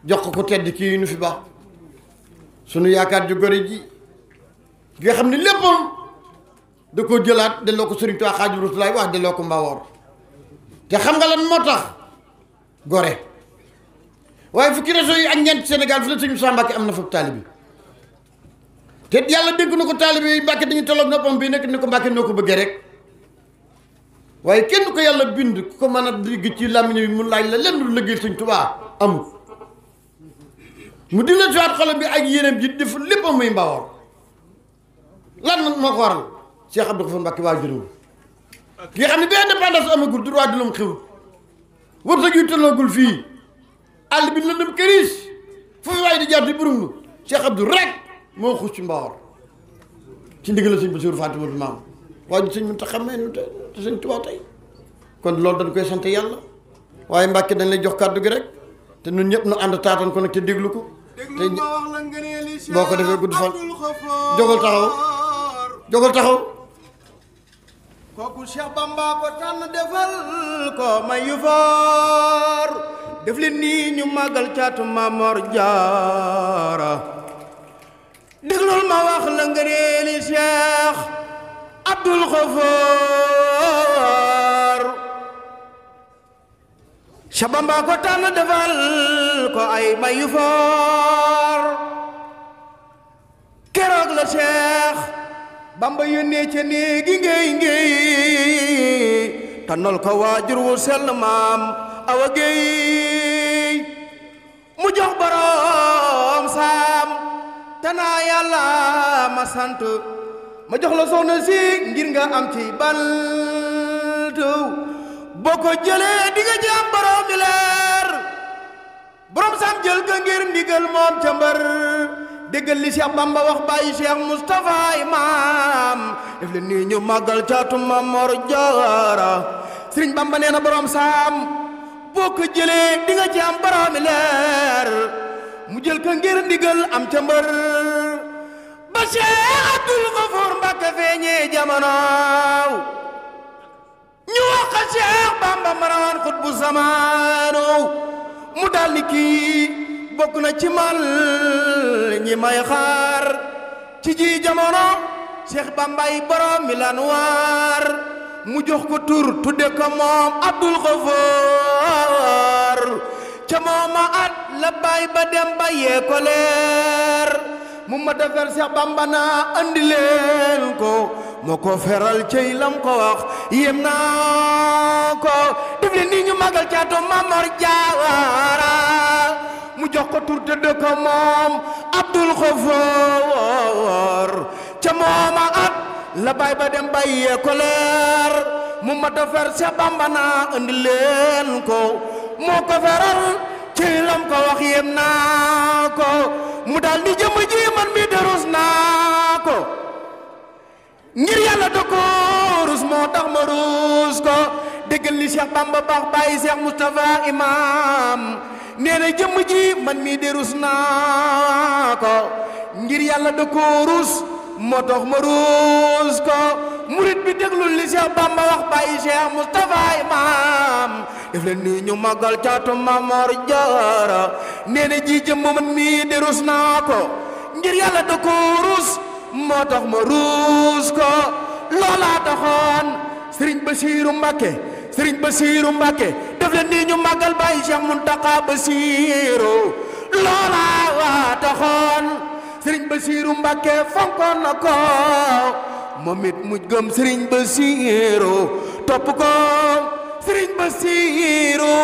jox ko tedd kii nu fi baax sunu yaakaar ju gore ji nga xam ne léppam da koo jëlaat delloo ko Sëriñ Tuubaa Xaadimu Rasuul wax delloo ko Mbawoor te xam nga lan moo tax gore waaye fukki régions yi ak ñeent Sénégal fi la sëñ Moussa Mbacke am na foofu taalibe te yàlla dégg na ko taalibe yi Mbacke dañuy tolloog noppam bi nekk ni ko Mbacke noo ko bëggee rek waaye kenn ko yàlla bind ku ko mën a digg ci làmmiñ bi mu laaj la lenn lu liggéey sëñ Tuubaa amul mu di la siwaat xolam bi ak yéeneem ji def léppam muy Mbawoor lan moo ko waral Cheikh Abdou Khadre Mbacke waa juróom ki nga xam ne bi indépendance amagul droit de l'homme xewul wërsëg yu tolloogul fii àll bi lëndëm këriis foofu waaye di jaar di burumlu Cheikh Abdou rek moo xuus ci Mbawoor ci ndigal la sëñ Bassirou Fatima maam waaye ñu sëñ mën ta xammee nu te sëñ Tuubaa tey kon loolu dañ koy sant yàlla waaye Mbàkke dañ lay jox kàddu gi rek te ñun ñëpp nu ànd taatan ko nag te déglu ko te boo ko defee gudd fan jógal taxaw kooku Cheikh Bamba ko tànn defal ko may yu foor def leen nii ñu màggal caatu Mamor Jaara déglul ma wax la ngëneeli Cheikh Abdul Xafoor Cheikh Bamba ko tànn defal ko ay may yu foor keroog la Cheikh Bamba yónnee ca néegi ngéy tànnal ko waajur wu sell maam Awa Géey mu jox borom saam tanaa yàlla ma sant ma jox la soxna si ngir nga am ci baltu boo ko jëlee di nga ci am borom mi leer borom saam jël ka ngir ndigal moom ca mbar déggal li Cheikh Bamba wax bàyyi Cheikh Moustapha Imam def leen nii ñu màggal caatu Mamor Jaara Sëriñ Bamba nee na borom saam boo ko jëlee di nga ci am boroomi leer mu jël ko ngir ndigal am ca mbër ba Cheikh Abdul Xafoor Mbàkke feeñee jamono ñu wax ko Cheikh Bamba marawaan xutbu zamaanu mu daal ni kii bokk na ci mal ñi may xaar ci ji jamono Cheikh Bambay borom mi lan waar mu jox ko tur tudde ko moom Abdul Xafoor ca mooma at la bay ba dem ba yee ko leer mu ma defar Cheikh Bamba naa andi leen ko moo ko feral cey lam ko wax yem naa ko def leen nii ñu magal caatu Mamor Jaara mu jox ko tur tudde ko moom Abdul Xafoor ca mooma at la bay ba dem ba yee ko leer mu ma defar Cheikh Bamba naa andi leen ko moo ko feral ci lam ko wax yem naa ko mu daal di jëm ji man mi darus naa ko ngir yàlla da ko rus moo tax ma rus ko déggal li Cheikh Bamba baax bàyyi Cheikh Moustapha Imam nee na jëm ji man mi darus naa ko ngir yàlla da ko rus moo tax ma ruus ko murit bi déglul li Cheikh Bamba wax bàyyi Cheikh Moustapha Imam def leen nii ñu màggal caatu Mamor Jaara nee na ji jëm man mii de ruus naa ko ngir yàlla da ko ruus moo tax ma ruus ko loolaa taxoon Sëriñ Basiiru Mbàkke Sëriñ Basiiru Mbàkke def leen nii ñu màggal bàyyi Cheikh Muntaxa Basiiru loolaa waa taxoon Sëriñ Basiiru Mbàkke fonkoon na ko moom it mu gëm Sëriñ Basiiru topp ko Sëriñ Basiiru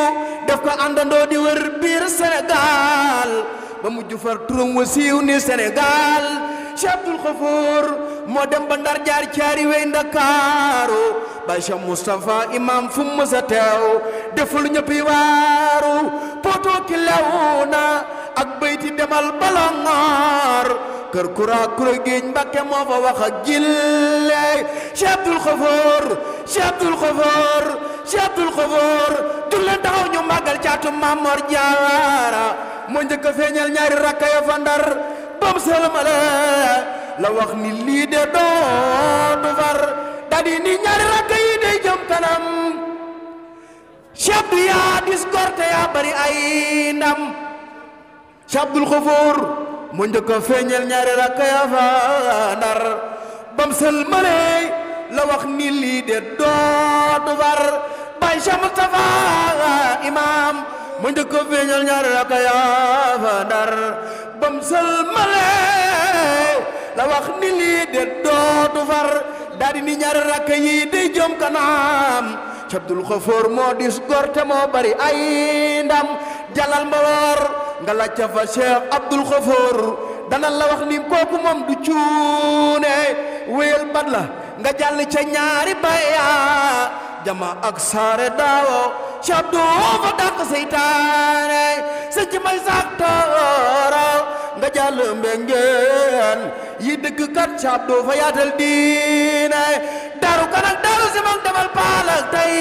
def ko àndandoo di wër biir Sénégal ba mujj far turam wa siiw ni Sénégal Cheikh Abdul Xafoor moo dem ba Ndar jaar caari wey Ndakaaru ba Cheikh Moustapha Imam fu mu mësa teew deful ñëpp yi waaru poto ki lew na ak bayti demal balongoor kër kura géej Mbàkke moo fa wax ak jille Cheikh Abdul Xafoor Cheikh Abdul Xafoor Cheikh Abdoul Khafour jug leen taxaw ñu màggal caatu Mamor Jaara moo njëkk a feeñal ñaari rakka ya fa Ndar bam sëlmale la wax ni lii de dootu far dadi ni ñaari rakka yi day jëm kanam Cheikh Abdou yaa dis gorte yaa bari ay ndam Cheikh Abdoul Khafour moo njëkk a feeñal ñaari rakka ya fa Ndar bam sëlmale la wax ni lii de dootu far Baye Cheikh Moustapha imam moo njëkk a feeñal ñaari rakka ya fa Ndar bam sëlmale la wax ni lii de dootu far daal di ni ñaari rakka yi day jëm kanam Cheikh Abdoul Khafour moo dis gor te moo bari ay ndam jalal mbawoor nga laaj ca fa Cheikh Abdoul Khafour dana la wax ni kooku moom du cuune wéyal bat la nga jàll ca ñaari baya jama ak saare daawo Cheikh Abdou fa dàq seytaane sa ci may saak tooro nga jàll mbengeen yi dëgg kat Cheikh Abdou fa yaatal diine daaru kanak daaru si mag demal paalak tey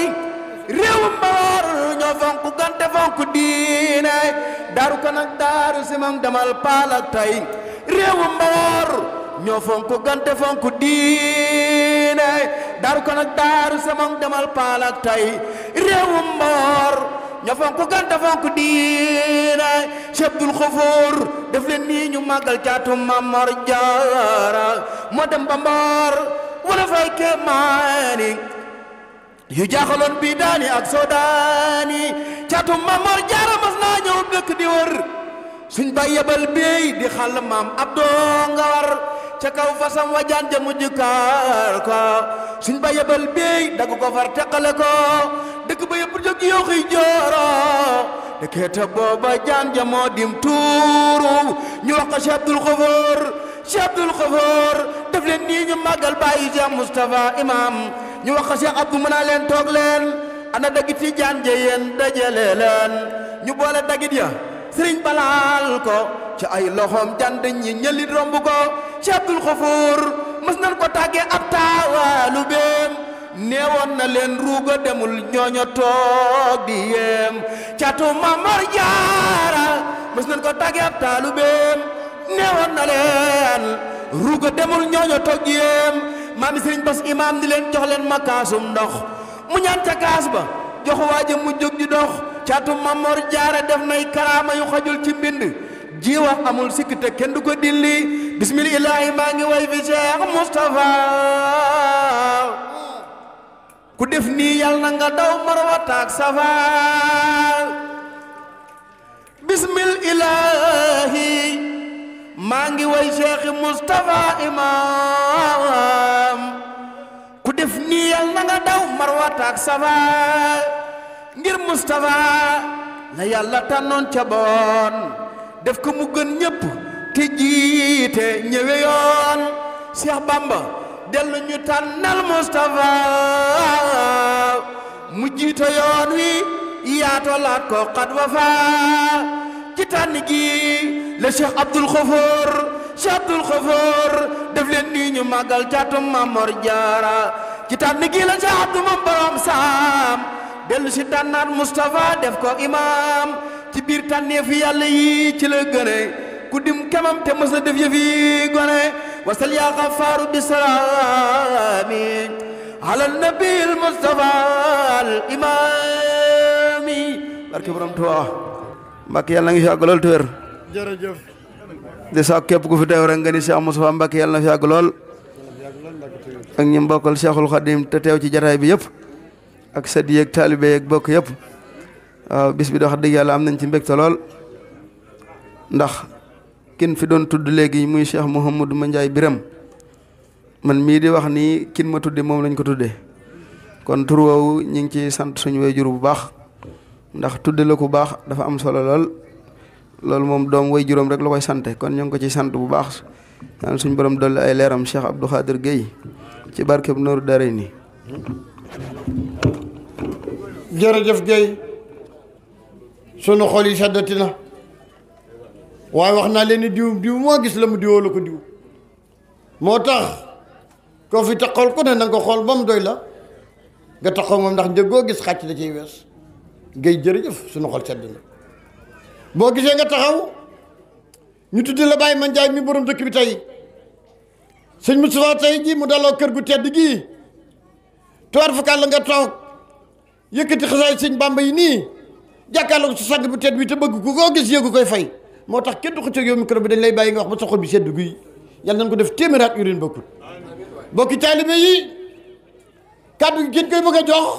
réewum Mbaor ñoo fonk gante fonk diine daaru kanak daaru si mag demal paalak tey réewum Mbaor ñoo fonk gante fonk diine daaru kanak daaru si mag demal paalak tey réewum Mbaor ñoo fonk gante fonk diine Cheikh Abdoul Khafour def leen nii ñu màggal caatu Mamor Jaara moo dem ba Mbaor wala fay kéemaani yu jaaxaloon bii daani ak soodaani caatu Mamor Jaara mas naa ñëw dëkk di wër suñ bay yebal béy di xàll maam Abdou nga war ca kaw fasam wajaan ja mujj kaar ko suñ bay yebal béy dagg ko far teqale ko dëkk ba yëpp jóg yooxi jooro dëkkeeta booba jaan ja moo dim tuuru ñu wax ko Cheikh Abdoul Khafour Cheikh Abdoul Khafour def leen nii ñu màggal bàyyi Cheikh Moustapha imam ñu wax ko Cheikh Abdou mën naa leen toog leen ana dagit ci jaan ja yéen dajale leen ñu boole dagit ya sëriñ balaal ko ci ay loxoom jand ñi ñëlit romb ko Cheikh Abdoul Khafour mës nan ko tàggee ab taawaalu beem neewoon na leen ruuga demul ñooño toog di yéem caatu Mamor Jaara mës nan ko tàggee ab taalu beem neewoon na leen ruuga demul ñooño toog di yéem maami sëriñ Bas imam ni leen jox leen ma kaasum ndox mu ñaan ca kaas ba jox waaja mu jóg di dox caatu Mamor Jaara def nay karaama yu xajul ci mbind ji wax amul sikk te kenn du ko dilli bismillahi maa ngi way fi Cheikh Moustapha ku def nii yal na nga daw marwa taak safa bismillahi maa ngi way Cheikh Moustapha imam ku def nii yal na nga daw marwa taak safa ngir Moustapha la yàlla tànnoon ca boon def ko mu gën ñëpp te jiite ñëwe yoon Cheikh Bamba dellu ñu tànnal Moustapha mu jiite yoon wi yaatolaat ko xat wa fa ci tànn gi la Cheikh Abdoul Khafour Cheikh Abdoul Khafour def leen nii ñu màggal caatu Mamor Jaara ci tànn gi la Cheikh Abdou moom borom saam dellu si tànnaat Moustapha def ko imam ci biir tànneef yàlla yi ci la gëne ku dim kemam te mës a def yëfi gone wasal yaa xafaaru bisalaami ala nabil Moustapha al imami barke borom Tuubaa Mbàkke yàlla na ngi fi yàgg lool te wér jërëjëf de sax képp ku fi teew rek nga ni Cheikh Moustapha Mbàkke yàlla na fi yàgg lool ak ñi mbokkal Cheikhul Khadim te teew ci jataay bi yëpp ak sët yi ak taalibe yi ak bokk yëpp waaw bis bi da wax dëgg yàlla am nañ ci mbégte lool ndax kin fi doon tudd léegi muy Cheikh Mouhamadou Mandiaye Biram man mii di wax nii kin ma tudde moom lañ ko tuddee kon tur woowu ñu ngi ci sant suñu wayjur bu baax ndax tudde la ku baax dafa am solo lool loolu moom doom wayjuram rek la koy sante kon ñu ngi ko ci sant bu baax ñaan suñu borom dolli ay leeram Cheikh Abdou Khadir Gueye ci barkeb Nooru Daarayni jërëjëf Gueye sunu xol yi seddati na waaye wax naa leen ni diw moo gis la mu diwoo la ko diw moo tax koo fi taxawal ku ne na nga ko xool ba mu doy la nga taxaw moom ndax njëggoo gis xàcc da ciy wees ngay jërëjëf suñu xol sedd na boo gisee nga taxaw ñu tuddi la Baye Mandiaye mi borom dëkk bi tey sëñ Moustapha tey ji mu daloo kër gu tedd gii tuwaar fakal la nga toog yëkkati xasaay sëñ Bamba yi nii jàkkaarloo ko si sang bu tedd bi te bëgg ku koo gis yéegu koy fay moo tax kenn du ko cog yow micro bi dañ lay bàyyi nga wax ba sa xol bi sedd guy yàlla nañ ko def téeméeraat yu leen bokkul bokki taalibe yi kàddu gi kenn koy bëgg a jox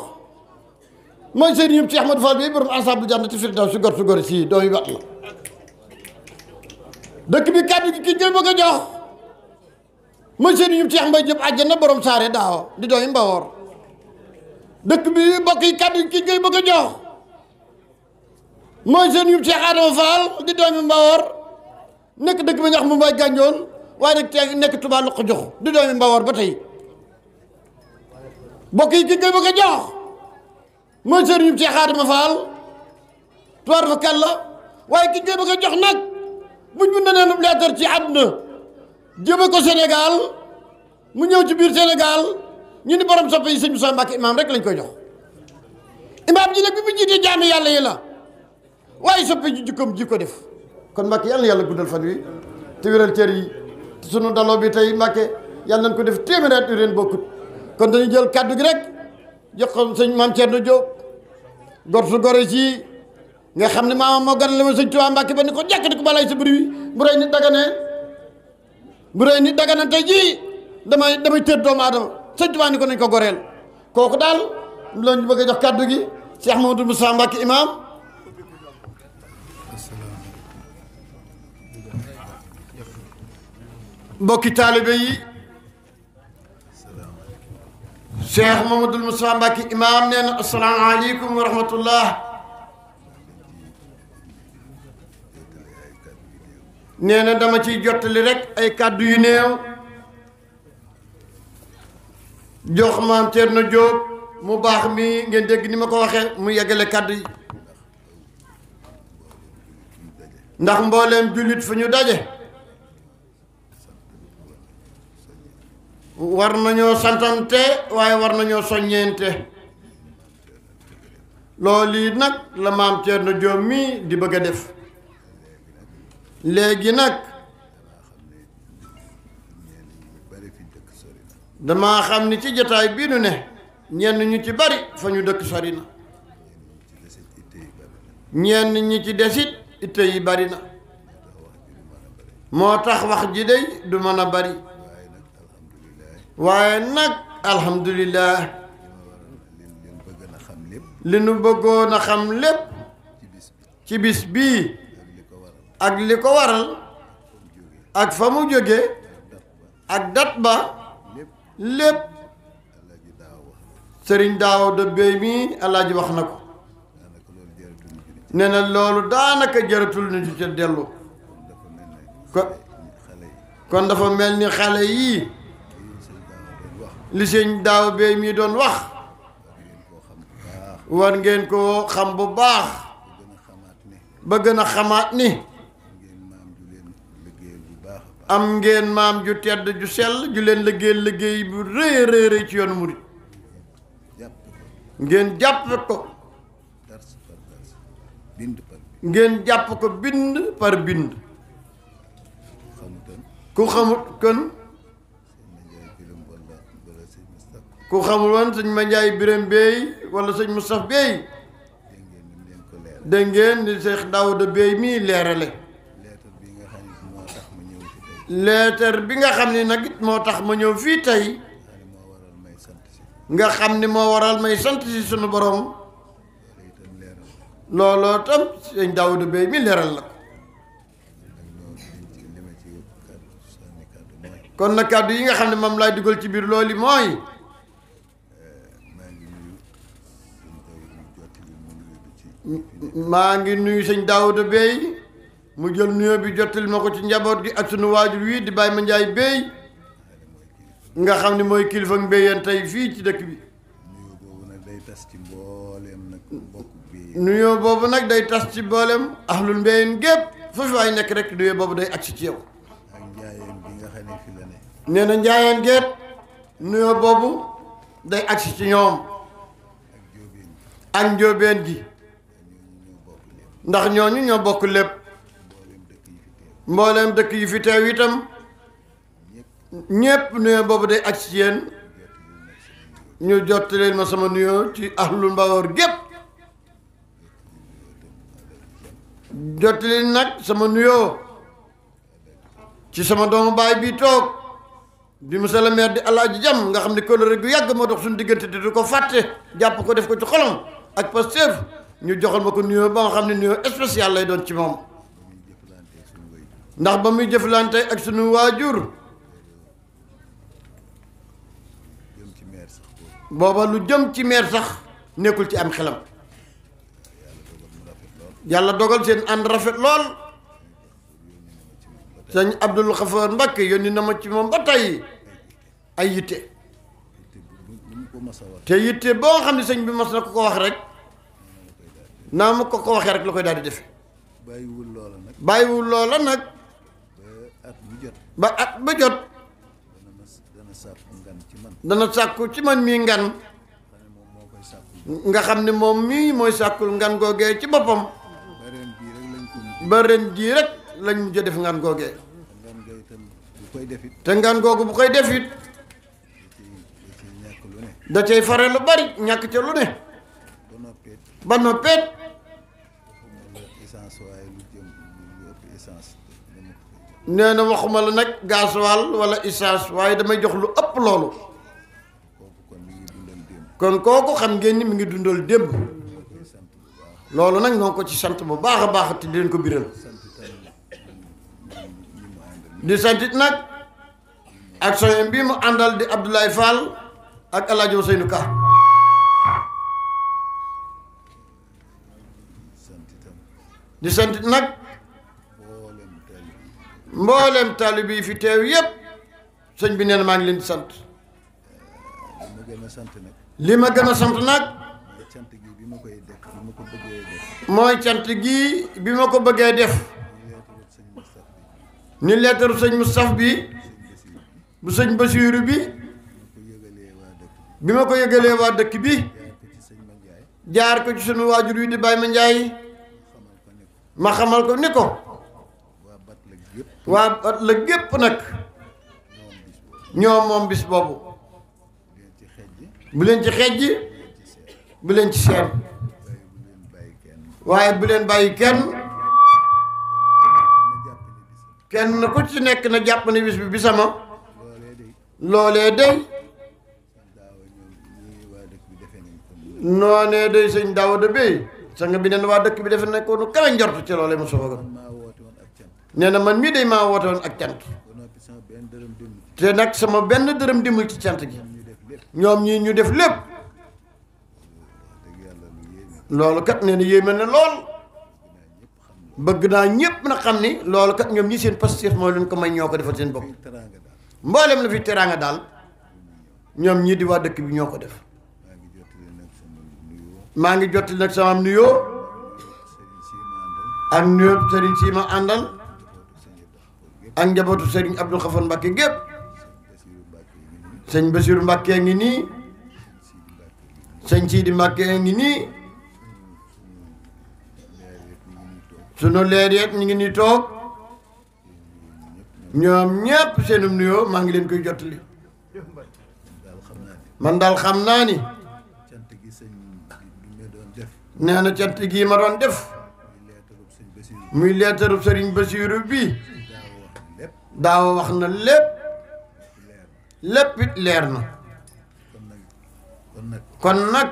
mooy seen yëpp ci Ahmadou Fall bi borom ensemble jannati firdaws si gor su gor si doomi wat la dëkk bi kàddu gi kenn koy bëgg a jox mooy seen yëpp ci Ahmadou Diop àjjana borom saare daaw di doomi mbawoor dëkk bi bokk yi kàddu gi kenn koy bëgg a jox mooy seen yëpp ci Adama Fall di doomi mbawoor nekk dëkk ba ñax mu mbay gànjoon waaye nag tey nekk Touba lu ko jox di doomi mbawoor ba tey bokk yi ki ngay bëgg a jox mooy sëriñ bi Cheikh Adama Fall tuwaar fa kàlla waaye ki ngay bëgg a jox nag buñ bu neneen leetar ci àdduna jëme ko Sénégal mu ñëw ci biir Sénégal ñu ni borom soppe yi sëñ Moussa Mbacke imaam rek lañ koy jox imaam ji nag bi mu jiitee jaami yàlla yi la waaye soppe ji jikkoom ji ko def kon Mbacke yàlla na yàlla guddal fan wi te wéral cër yi te sunu daloo bi tey Mbacke yàlla nañ ko def téeméeraat yu leen bokkut kon dañuy jël kàddu gi rek jox ko sëñ maam Thierno Diop gor su gore si nga xam ne maama moo ganale ma sëñ Tuubaa Mbàkke ba ni ko jàkk di ko balay sa buri wi bu rey nit dagane tey jii damay tër doomu aadama sëñ Tuubaa ni ko nañ ko goreel kooku daal loolu ñu bëgg a jox kàddu gi Cheikh Mamadou Moussa Mbacke imam mbokki taalibe yi Cheikh Mamadou Moussa Mbacke imam nee na asalaamaaleykum wa rahmatullah nee na dama ciy jottali rek ay kàddu yu néew jox maam Thierno Diop mu baax mi ngeen dégg ni ma ko waxee mu yeggale kàddu yi ndax mbooleem jullit fu ñu daje war nañoo santante waaye war nañoo soññeente loolu yi nag la maam Thierno Diop mi di bëgg a def léegi nag damaa xam ni ci jotaay bii nu ne ñenn ñu ci bari fa ñu dëkk sori na ñenn ñi ci desit itte yi bari na moo tax wax ji day du mën a bari waaye nag alhamdulillah li nu bëggoon a xam lépp ci bis bii ak li ko waral ak fa mu jóge ak dat ba lépp sëriñ Daawuda Bey mi Alaaji wax na ko nee na loolu daanaka jaratul ni ci ca dellu kon dafa mel ni xale yii li sëñ Daaw Bey mi doon wax war ngeen koo xam bu baax ba gën a xamaat ni am ngeen maam ju tedd ju sell ju leen liggéey bu rëy rëy ci yoonu murit ngeen jàpp ko ngeen jàpp ko bind par bind ku xamut kon ku xamul woon sëñ Mandiaye Birame Bey wala sëñ Moustapha Bey dégg ngeen ni Cheikh Daouda Bey mii leerale leetar bi nga xam ni nag it moo tax ma ñëw fii tey nga xam ni moo waral may sant si sunu borom looloo tam sëñ Daouda Bey mi leeral la kon nag kàddu yi nga xam ne moom laay dugal ci biir loolu mooy maa ngi nuyu sëñ Daouda Bey mu jël nuyoo bi jottali ma ko ci njaboot gi ak sunu waajur wi di Baye Mandiaye Bey nga xam ne mooy kilifa mbéyeen tey fii ci dëkk bi nuyoo boobu nag day tas ci mboolem ahlul mbéyeen gépp foofu waay nekk rek nuyoo boobu day agsi ci yow nee na njaayeen gépp nuyoo boobu day agsi ci ñoom ak njóobeen gi ndax ñooñu ñoo bokk lépp mbooleem dëkk yi fi teew itam ñépp nuyoo boobu day ak ci yéen ñu jot leen ma sama nuyoo ci ahlu Mbawar gépp jot leen nag sama nuyoo ci sama doomu baay bi toog di monsieur le maire di Alaaji Jam nga xam ne kóllëre gu yàgg moo dox suñu diggante di du ko fàtte jàpp ko def ko ci xolam ak Pastef ñu joxal ma ko nuyoo ba nga xam ne nuyoo spécial lay doon ci moom ndax ba muy jëflante ak suñu waajur booba lu jëm ci maire sax nekkul ci am xelam yàlla dogal seen ànd rafet lool sëñ Abdul Xafoor Mbakke yónni na ma ci moom ba tey ay yitte te yitte boo xam ne sëñ bi mas na ko wax rek naa ma ko waxee rek la koy daal di defe bàyyiwul loola nag ba at ba jot dana sàkku ci man mii ngan nga xam ne moom mii mooy sàkkul ngan googee ci boppam ba ren jii rek lañ mujj def ngan googee te ngan googu bu koy def it da cay fare lu bari ñàkk ca lu ne ba noppeet nee na waxuma la nag gasoil wala essence waaye damay jox lu ëpp loolu kon kooku xam ngeen ni mi ngi dundal démb loolu nag noo ko ci sant bu baax a baax te di leen ko biral di santit nag ak soyem bii mu àndal di Abdoulaye Fall ak El Hadj Ousseynou Ka di santit nag mboolem taalibe yi fi teew yépp sëñ bi nee na maa ngi leen di sant li ma gën a sant nag mooy cant gii bi ma ko bëggee def ni leetaru sëñ Moustapha bi bu sëñ Basiiru bi ma ko yëgalee waa dëkk bi jaar ko ci sunu waajur wi di Baye Ma Njaay ma xamal ko ni ko waa at la gépp nag ñoo moom bis boobu bu leen ci xejj bu leen ci seen waaye bu leen bàyyi kenn ku ci nekk na jàpp ne bis bi bisama loolee day noonee day sëñ Daawuda Bey sanga bi neen waa dëkk bi defe nekkoon nu kawe njort ci loolee mu soxla nee na man mii day maa woote woon ak cant te nag sama benn dërëm dimul ci cant gi ñoom ñii ñu def lépp loolu kat nee na yéeme na lool bëgg naa ñépp na xam ni loolu kat ñoom ñi seen Pastef moo leen ko may ñoo ko defal seen bopp mboolem la fi teraanga daal ñoom ñii di waa dëkk bi ñoo ko def maa ngi jottali nag sama nuyoo ak nuyoo sëriñ si ma àndal ak njabootu sëriñ Abdou Xafoor Mbakke gépp sëñ Basiiru Mbakke ngi nii sëñ Siidi Mbakke ngi nii sunu leer yeet ñu ngi nii toog ñoom ñépp seenum nuyoo maa ngi leen koy jottali man daal xam naa ni nee na cant gii ma doon def muy leetarub sëriñ Basiiru bi daaw wax na lépp it leer na kon nag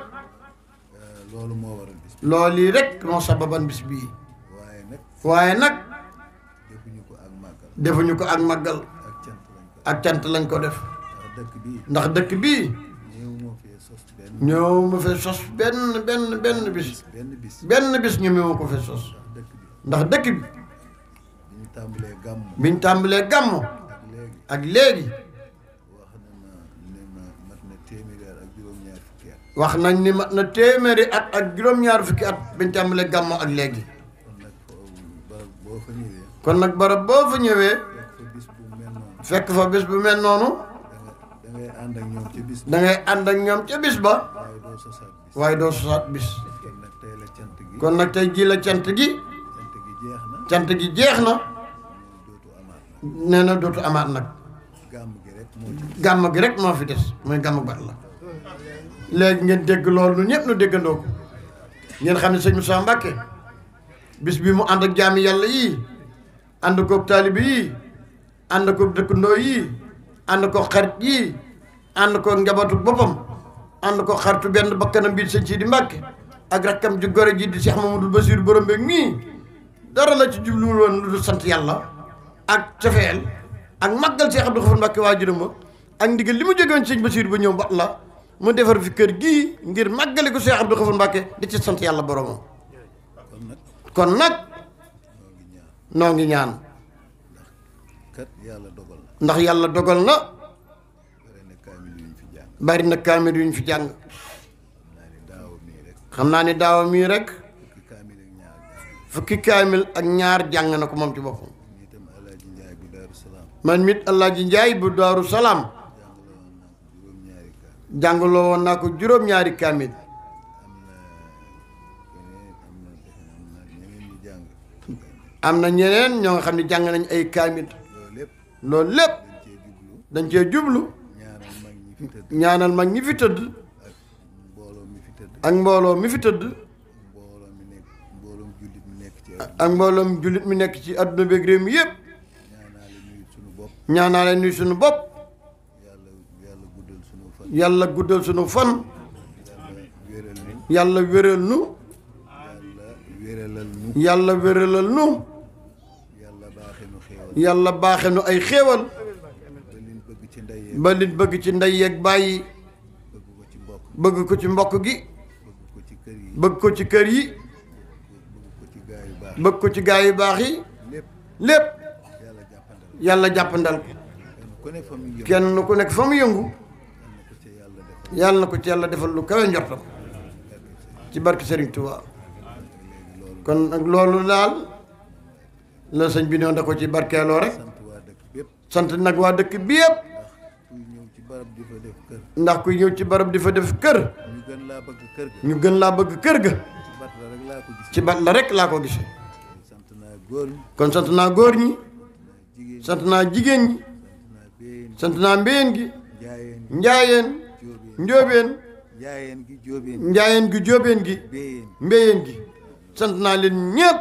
loolu yi rek moo sababan bis bii waaye nag defuñu ko ak màggal ak cant lañ ko def ndax dëkk bii ñëw ma fee sos benn bis ñu ma ko fee sos ndax dëkk bi biñ tàmbalee gàmmu ak léegi wax nañ ni mat na téeméeri at ak juróom-ñaar fukki at biñ tàmbalee gàmmu ak léegi kon nag barab boo fa ñëwee fekk fa bis bu mel noonu da ngay ànd ak ñoom ca bis ba waaye doo sosaat bis kon nag tey la cant gi kon nag tey jii la cant gi cant gi jeex cant gi jeex na na dootu amaat nag nee na dootu amaat nag gàmm gi rek moo ci gàmm gi rek moo fi des mooy gàmm bat la léegi ngeen dégg loolu nu ñëpp nu déggandoo ko ngeen xam ne sëñ Moussa Mbacké bis bi mu ànd ak jaami yàlla yii ànd koog taalibi yii ànd koog dëkkandoo yii ànd koog xarit yii ànd koog njabootu boppam ànd koog xaritu benn bakkanam bii sëñ Sidi Mbacké ak rakkam ju gore ji di Cheikh Mamadou Bassirou borom beeg mii dara la ci jubluwul woon lu dul sant yàlla ak cofeel ak màggal Cheikh Abdou Khoufour Mbacké waajuram ma ak ndigal li mu jóge woon sëñ Bassirou ba ñëw bat la mu defar fi kër gii ngir màggale ko Cheikh Abdou Khoufour Mbacké di ci sant yàlla boromam kon nag noo ngi ñaan kat yàlla dogal na ndax yàlla dogal na bare na kaamil yuñ fi jàng bari na kaamil yuñ fi jàng naa ni daaw mii rek xam naa ni daawa mii rek fukki kaamil ak ñaar jàng fukki kaamil ak ñaar jàng na ko moom ci boppam ñi itam alaaji njaay bu daaru salaam man mit Alaaji Njaay bu Daaru Salaam jàngaloon naa ko juróom-ñaari kaamil jàngaloo woon naa ko juróom-ñaari kaamil am na keneen am na ñeneen ñu jàng am na ñeneen ñoo nga xam ne jàng nañ ay kaamil loolu lépp loolu lépp dañ cee jublu dañ cee jublu ñaanal mag ñi fi tëdd ñaanal mag ñi fi tëdd ak mbooloo mi fi tëdd ak mbooloo mi fi tëdd mbooloom jullit mi nekk ci ak mbooloom jullit mi nekk ci adduna beeg réew mi yëpp ñaanaale nuyu sunu bopp ñaanaale nuy suñu bopp yàlla guddal sunu fan yàlla guddal suñu fan yàlla wéral nu yàlla wéralal nu yàlla baaxe nu xéewal yàlla baaxe nu ay xéewal ba liñ bëgg ci ndey yeeg ba liñ bëgg ci ndey yeeg bàyyi bëgg ko ci mbokk bëgg ko ci mbokk gi bëgg ko ci kër yi bëgg ko ci kër yi bëgg ko ci gaa yu baax bëgg ko ci gaa yu baax yi lépp lépp yàlla yàlla jàppandal jàppandal ko kenn ku ne fa mu yëngu kenn ku nekk fa mu yëngu yàlla yàlla na na ko ci yàlla defal ko ci yàlla defal lu kawe njortam ci barke Serigne Touba kon nag loolu daal la sëñ bi noonu da ko ci barkeeloo rek sant waa dëkk bépp sant nag waa dëkk bi yëpp kuy ñëw ci barab di fa def kër ndax kuy ñëw ci barab di fa def kër ñu gën laa bëgg kër ga ñu gën laa bëgg kër ga ci bat la rek laa ko gis ci bat la rek laa ko gisee sant naa góor ñi kon sant naa góor ñi jigéen ñi sant naa jigéen ñi naa béyeen sant naa mbéyeen gi njaayeen njaayeen njóobeen njaayeen gi jóobeen njaayeen gi jóobeen gi béyeen mbéyeen gi sant naa leen ñëpp